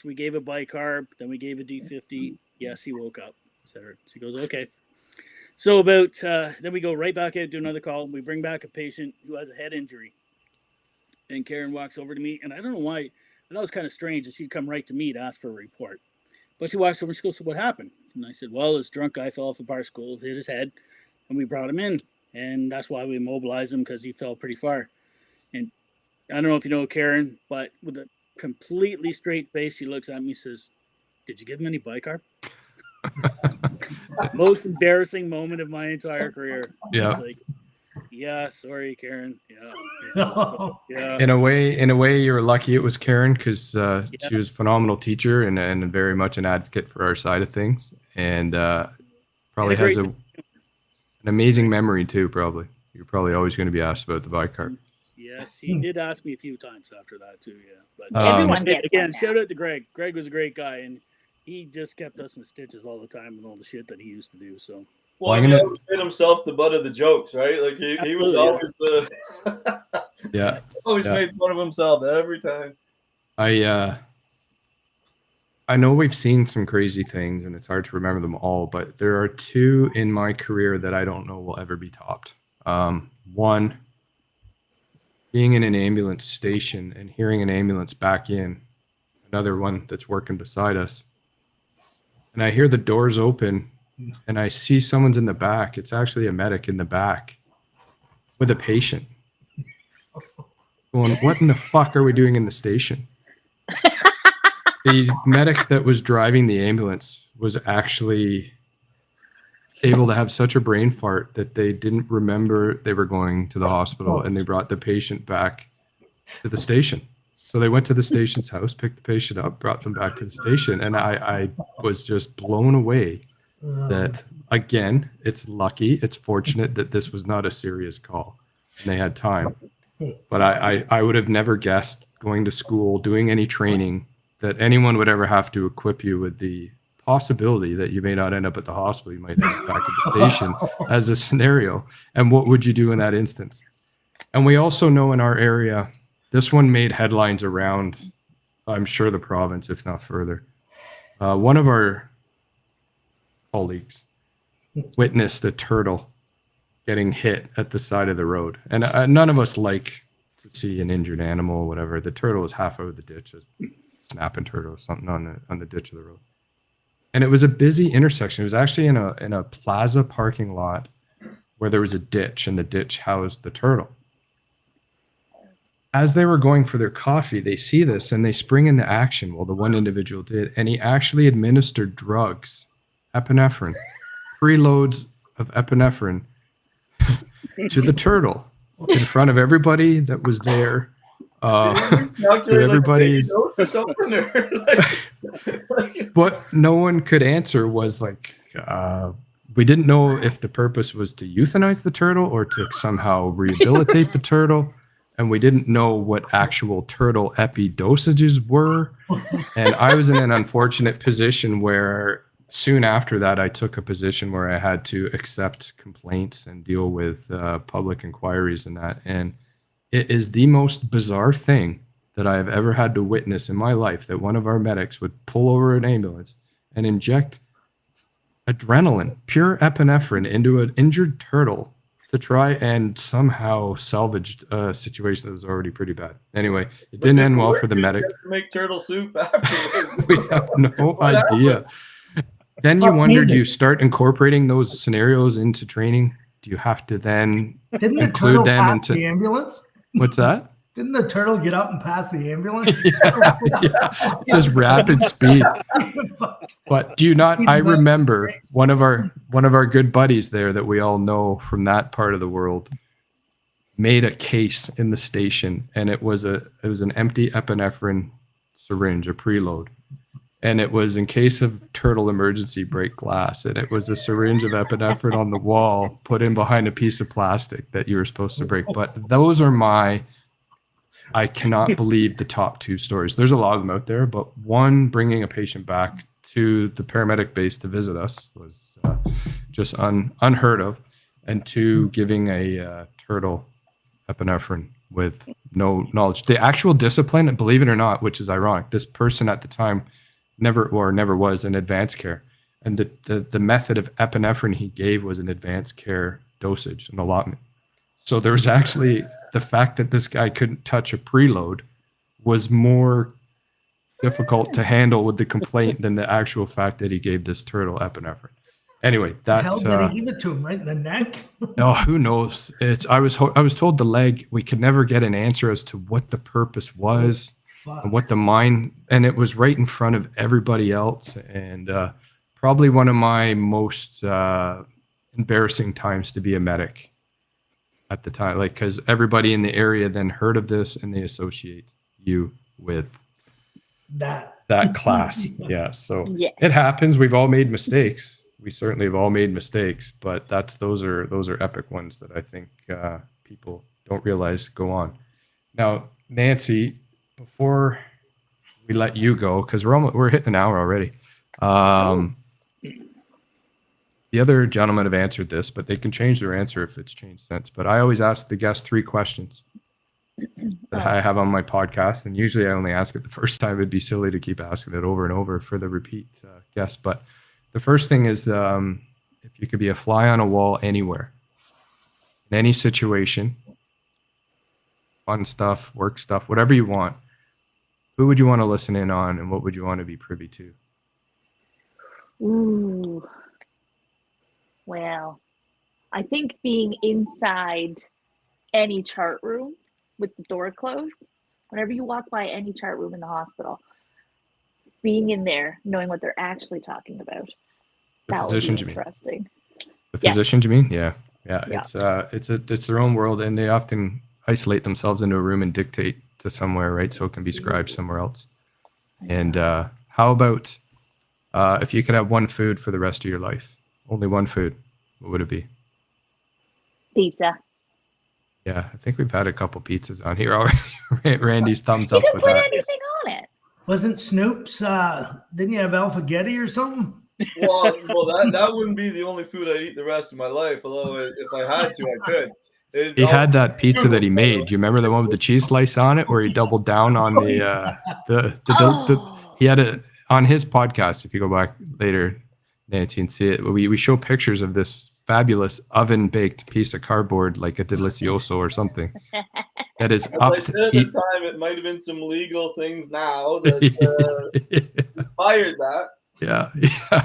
we gave a bicarb. Then we gave a D50. Yes, he woke up. Etc. She goes, okay. So about then we go right back out, do another call. We bring back a patient who has a head injury. And Karen walks over to me, and I don't know why. I thought it was kind of strange that she'd come right to me to ask for a report. But she walks over and she goes, so what happened? And I said, well, this drunk guy fell off a bar stool, hit his head, and we brought him in. And that's why we immobilized him, because he fell pretty far. And I don't know if you know Karen, but with a completely straight face, she looks at me and says, did you give him any bicarb? Most embarrassing moment of my entire career. Yeah. Like, yeah, sorry, Karen. Yeah. In a way, you're lucky it was Karen because she was a phenomenal teacher and very much an advocate for our side of things, and probably has an amazing memory too. Probably you're probably always going to be asked about the bicarb. Yes, he did ask me a few times after that too. Yeah, but Everyone gets again, one now. shout out to Greg. Greg was a great guy, and he just kept us in stitches all the time and all the shit that he used to do. So. Well, Well, he always made himself the butt of the jokes, right? Like he was Absolutely, always the Yeah. always Yeah. made fun of himself every time. I know we've seen some crazy things and it's hard to remember them all, but there are 2 in my career that I don't know will ever be topped. One, being in an ambulance station and hearing an ambulance back in, another one that's working beside us. And I hear the doors open and I see someone's in the back. It's actually a medic in the back with a patient. Going, what in the fuck are we doing in the station? The medic that was driving the ambulance was actually able to have such a brain fart that they didn't remember they were going to the hospital, and they brought the patient back to the station. So they went to the station's house, picked the patient up, brought them back to the station, and I was just blown away that, again, it's lucky, it's fortunate that this was not a serious call and they had time. But I would have never guessed going to school, doing any training, that anyone would ever have to equip you with the possibility that you may not end up at the hospital. You might end up back at the station as a scenario. And what would you do in that instance? And we also know in our area, this one made headlines around, I'm sure, the province, if not further. One of our colleagues witnessed a turtle getting hit at the side of the road. And none of us like to see an injured animal or whatever. The turtle was half out of the ditch, a snapping turtle or something on the ditch of the road. And it was a busy intersection. It was actually in a plaza parking lot where there was a ditch, and the ditch housed the turtle. As they were going for their coffee, they see this and they spring into action. Well, the one individual did, and he actually administered drugs, epinephrine, preloads of epinephrine to the turtle in front of everybody that was there. To everybody's. What no one could answer was like, we didn't know if the purpose was to euthanize the turtle or to somehow rehabilitate the turtle. And we didn't know what actual turtle epi dosages were. And I was in an unfortunate position where soon after that, I took a position where I had to accept complaints and deal with public inquiries and that. And it is the most bizarre thing that I have ever had to witness in my life, that one of our medics would pull over an ambulance and inject adrenaline, pure epinephrine, into an injured turtle to try and somehow salvage a situation that was already pretty bad. Anyway, it didn't end well for the medic. Make turtle soup afterwards. We have no idea. Then you wonder, do you start incorporating those scenarios into training? Do you have to then Didn't the include turtle them pass into the ambulance? what's that? Didn't the turtle get up and pass the ambulance? Yeah. Just rapid speed. But do you not? I remember one of our good buddies there that we all know from that part of the world made a case in the station, and it was an empty epinephrine syringe, a preload, and it was in case of turtle emergency break glass, and it was a syringe of epinephrine on the wall put in behind a piece of plastic that you were supposed to break. But those are I cannot believe the top two stories. There's a lot of them out there, but one, bringing a patient back to the paramedic base to visit us was just unheard of. And two, giving a turtle epinephrine with no knowledge. The actual discipline, believe it or not, which is ironic, this person at the time never was in advanced care. And the method of epinephrine he gave was an advanced care dosage, an allotment. So there was actually the fact that this guy couldn't touch a preload was more difficult to handle with the complaint than the actual fact that he gave this turtle epinephrine. Anyway, that How did he give it to him? Right in the neck? No, who knows? I was told the leg. We could never get an answer as to what the purpose was and what the mind. And it was right in front of everybody else, and probably one of my most embarrassing times to be a medic at the time, like, because everybody in the area then heard of this and they associate you with that class. Yeah, so it happens. We've all made mistakes. We certainly have all made mistakes, but those are epic ones that I think people don't realize go on. Now, Nancy, before we let you go, because we're hitting an hour already. The other gentlemen have answered this, but they can change their answer if it's changed since. But I always ask the guests 3 questions that I have on my podcast, and usually I only ask it the first time. It'd be silly to keep asking it over and over for the repeat guests. But the first thing is, if you could be a fly on a wall anywhere, in any situation, fun stuff, work stuff, whatever you want, who would you want to listen in on, and what would you want to be privy to? Ooh. Well, I think being inside any chart room with the door closed, whenever you walk by any chart room in the hospital, being in there, knowing what they're actually talking about. The physicians, you mean? Interesting. The physicians, you mean? Yeah. It's their own world, and they often isolate themselves into a room and dictate to somewhere, right? So it can be scribed somewhere else. And how about if you could have one food for the rest of your life? Only one food. What would it be? Pizza. Yeah, I think we've had a couple pizzas on here already. Randy's thumbs up You with didn't put that. anything on it. Wasn't Snoop's, didn't you have Alphagetti or something? Well, that wouldn't be the only food I'd eat the rest of my life. Although if I had to, I could. He had that pizza that he made. Do you remember the one with the cheese slice on it, where he doubled down on the he had on his podcast. If you go back later, Nancy, and see it. We show pictures of this fabulous oven baked piece of cardboard, like a delicioso or something. That is As up I said at heat. the time, it might have been some legal things now that inspired that. Yeah,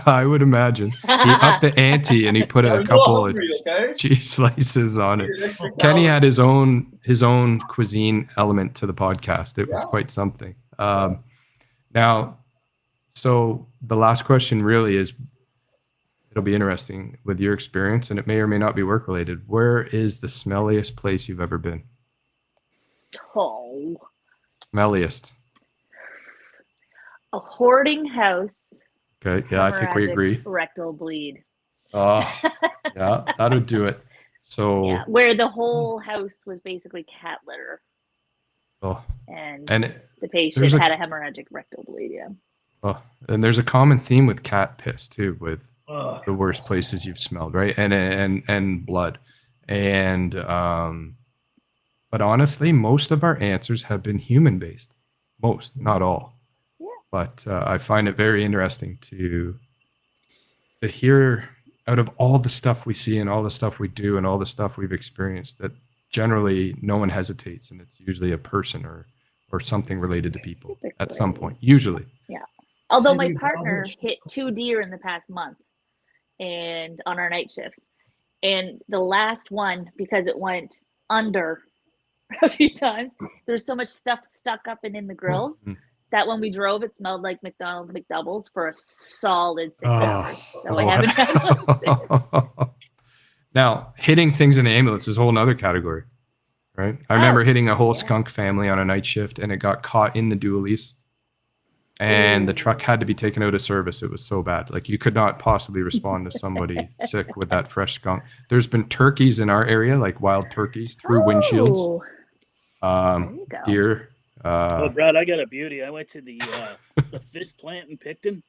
I would imagine. He upped the ante and he put I a was couple all of hungry, okay? cheese slices on it. Needed extra Kenny had calories. his own cuisine element to the podcast. It was Yeah. quite something. Now, so the last question really is, it'll be interesting with your experience, and it may or may not be work related. Where is the smelliest place you've ever been? Oh, Smelliest. a hoarding house. Okay. Yeah, I think we hemorrhagic agree. Rectal bleed. Oh, yeah, that would do it. So, Yeah, where the whole house was basically cat litter, oh, and And the there's patient a- had a hemorrhagic rectal bleed. Yeah. oh, and there's a common theme with cat piss too, with Ugh. the worst places you've smelled, right? And blood. And but honestly, most of our answers have been human based. Most, not all. Yeah. But I find it very interesting to hear, out of all the stuff we see and all the stuff we do and all the stuff we've experienced, that generally no one hesitates, and it's usually a person or something related to people at some point. Usually. Although my City partner College. hit 2 deer in the past month, and on our night shifts, and the last one, because it went under a few times, there's so much stuff stuck up and in the grills Mhm. that when we drove, it smelled like McDonald's McDoubles for a solid 6 Oh. hours. So I haven't had one since. Now, hitting things in the ambulance is a whole nother category, right? I remember hitting a whole yeah. skunk family on a night shift, and it got caught in the dualies, and the truck had to be taken out of service. It was so bad. Like, you could not possibly respond to somebody sick with that fresh skunk. There's been turkeys in our area, like wild turkeys through windshields. Oh, there you go. Deer. Oh, Brad, I got a beauty. I went to the fish plant in Picton.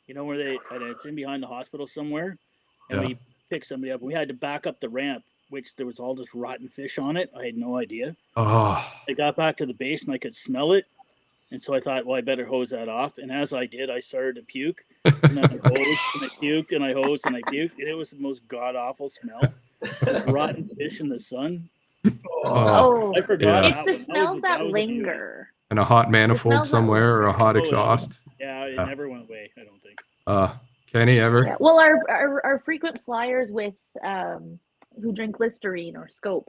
You know where it's in behind the hospital somewhere, and Yeah. we picked somebody up. We had to back up the ramp, which there was all this rotten fish on it. I had no idea. Oh, I got back to the base and I could smell it, and so I thought, well, I better hose that off. And as I did, I started to puke, and then I hosed and I puked and I hosed and I puked, and it was the most god awful smell. Rotten fish in the sun. Oh, I forgot. Yeah. it's the that smells was that a beauty. linger. and a hot manifold smells that somewhere or a hot Oh, yeah. exhaust. Yeah, it Yeah. never went away. I don't think. Kenny, ever? Yeah. Well, our frequent flyers with who drink Listerine or Scope,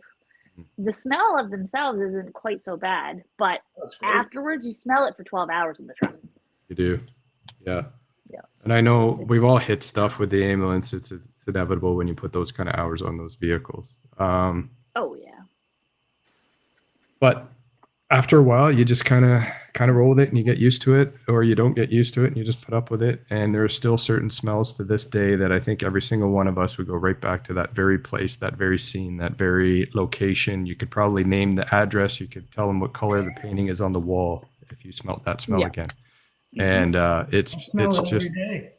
the smell of themselves isn't quite so bad, but That's great. afterwards you smell it for 12 hours in the truck. You do. Yeah. Yeah. And I know we've all hit stuff with the ambulance. It's inevitable when you put those kind of hours on those vehicles. Oh yeah. But after a while, you just kind of roll with it and you get used to it, or you don't get used to it and you just put up with it. And there are still certain smells to this day that I think every single one of us would go right back to that very place, that very scene, that very location. You could probably name the address. You could tell them what color the painting is on the wall if you smelt that smell Yeah. again. And it's Smell it just every day.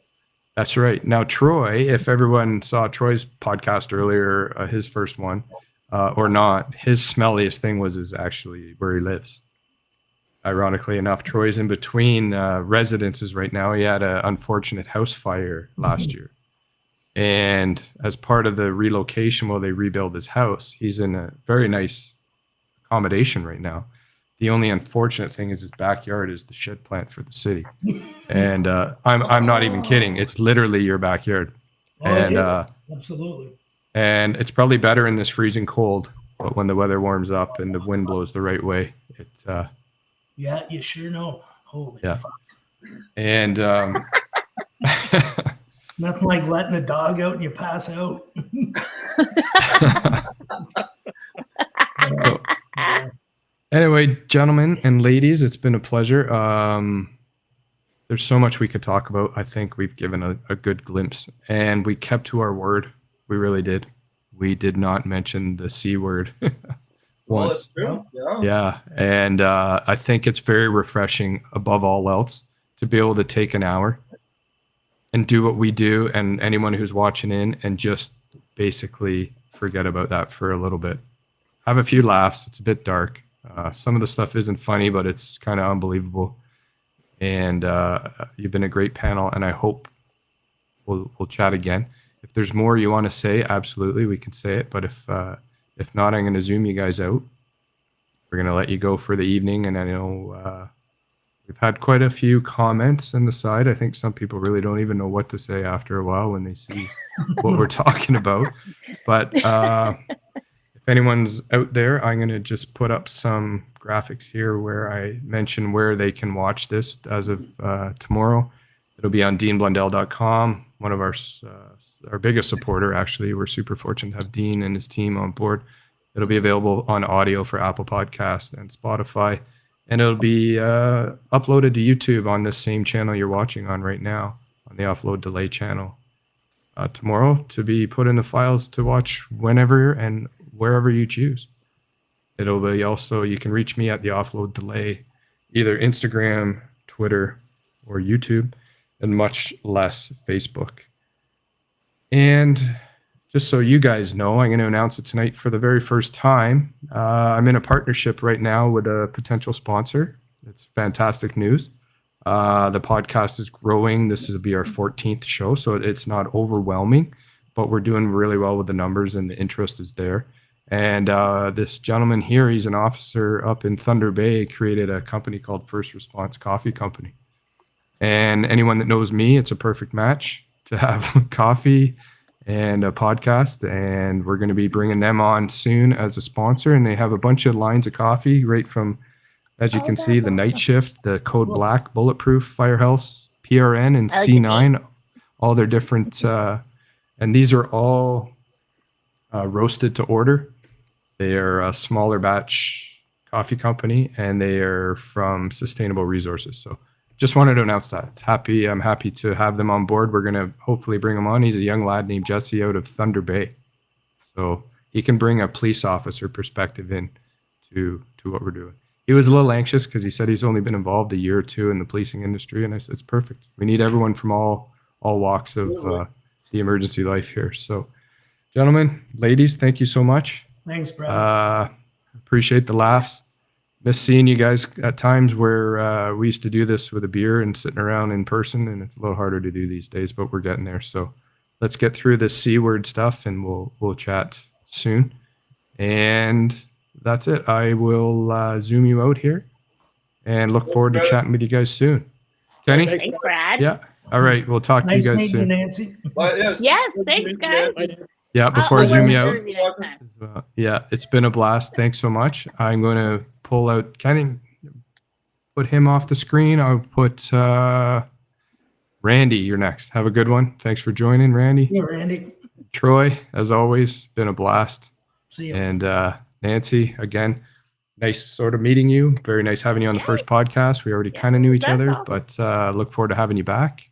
that's right. Now, Troy, if everyone saw Troy's podcast earlier, his first one, or not, his smelliest thing is actually where he lives. Ironically enough, Troy's in between residences right now. He had an unfortunate house fire last year. And as part of the relocation while they rebuild his house, he's in a very nice accommodation right now. The only unfortunate thing is his backyard is the shit plant for the city. And I'm not even kidding. It's literally your backyard. Oh, it And is. Absolutely. and it's probably better in this freezing cold, but when the weather warms up and the wind blows the right way, it Yeah, you sure know. Holy Yeah. fuck. and Nothing like letting the dog out and you pass out. Yeah. Anyway, gentlemen and ladies, it's been a pleasure. There's so much we could talk about. I think we've given a good glimpse, and we kept to our word. We really did. We did not mention the C word Well, once. it's true. Yeah. Yeah, and I think it's very refreshing, above all else, to be able to take an hour and do what we do, and anyone who's watching in, and just basically forget about that for a little bit. Have a few laughs. It's a bit dark. Some of the stuff isn't funny, but it's kind of unbelievable. And you've been a great panel, and I hope we'll chat again. If there's more you want to say, absolutely, we can say it. But if not, I'm going to Zoom you guys out. We're going to let you go for the evening. And I know we've had quite a few comments on the side. I think some people really don't even know what to say after a while when they see what we're talking about. But if anyone's out there, I'm going to just put up some graphics here where I mention where they can watch this as of tomorrow. It'll be on deanblundell.com, one of our biggest supporter, actually. We're super fortunate to have Dean and his team on board. It'll be available on audio for Apple Podcasts and Spotify. And it'll be uploaded to YouTube on this same channel you're watching on right now, on the Offload Delay channel tomorrow, to be put in the files to watch whenever and wherever you choose. It'll be also, you can reach me at the Offload Delay, either Instagram, Twitter, or YouTube, and much less Facebook. And just so you guys know, I'm going to announce it tonight for the very first time. I'm in a partnership right now with a potential sponsor. It's fantastic news. The podcast is growing. This will be our 14th show, so it's not overwhelming, but we're doing really well with the numbers and the interest is there. And this gentleman here, he's an officer up in Thunder Bay, created a company called First Response Coffee Company. And anyone that knows me, it's a perfect match to have coffee and a podcast, and we're going to be bringing them on soon as a sponsor. And they have a bunch of lines of coffee, right from, as you can see, the Night Shift, the Code Black, Bulletproof, Firehouse, PRN, and C9, all their different, and these are all roasted to order. They are a smaller batch coffee company, and they are from Sustainable Resources. So just wanted to announce that. I'm happy to have them on board. We're going to hopefully bring him on. He's a young lad named Jesse out of Thunder Bay. So he can bring a police officer perspective in to what we're doing. He was a little anxious because he said he's only been involved a year or two in the policing industry. And I said, it's perfect. We need everyone from all walks of the emergency life here. So gentlemen, ladies, thank you so much. Thanks, brother. Appreciate the laughs. Miss seeing you guys at times where we used to do this with a beer and sitting around in person, and it's a little harder to do these days, but we're getting there. So let's get through this C-word stuff, and we'll chat soon. And that's it. I will Zoom you out here, and look forward to chatting with you guys soon. Kenny? Thanks, Brad. Yeah. All right. We'll talk to you guys Nice meeting soon. you, Nancy. Yes, thanks, guys. Yeah, before I We'll zoom work you out. Thursday next time. Yeah, it's been a blast. Thanks so much. I'm going to pull out Kenny, put him off the screen. I'll put Randy, you're next. Have a good one. Thanks for joining, Randy. Yeah, Randy. Troy, as always, been a blast. See you. And Nancy, again, nice sort of meeting you. Very nice having you on the first podcast. We already kind of knew each that's other, awesome. but look forward to having you back.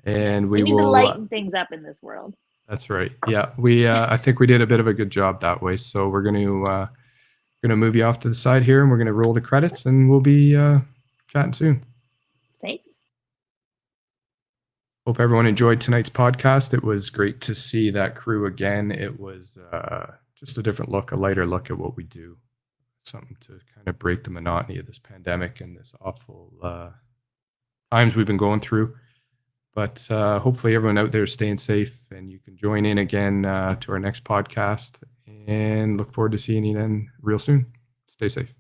And We need to will lighten things up in this world. That's right. Yeah, we. I think we did a bit of a good job that way. So we're going to move you off to the side here, and we're going to roll the credits, and we'll be chatting soon. Thanks. Hope everyone enjoyed tonight's podcast. It was great to see that crew again. It was just a different look, a lighter look at what we do. Something to kind of break the monotony of this pandemic and this awful times we've been going through. But hopefully everyone out there is staying safe, and you can join in again to our next podcast, and look forward to seeing you then real soon. Stay safe.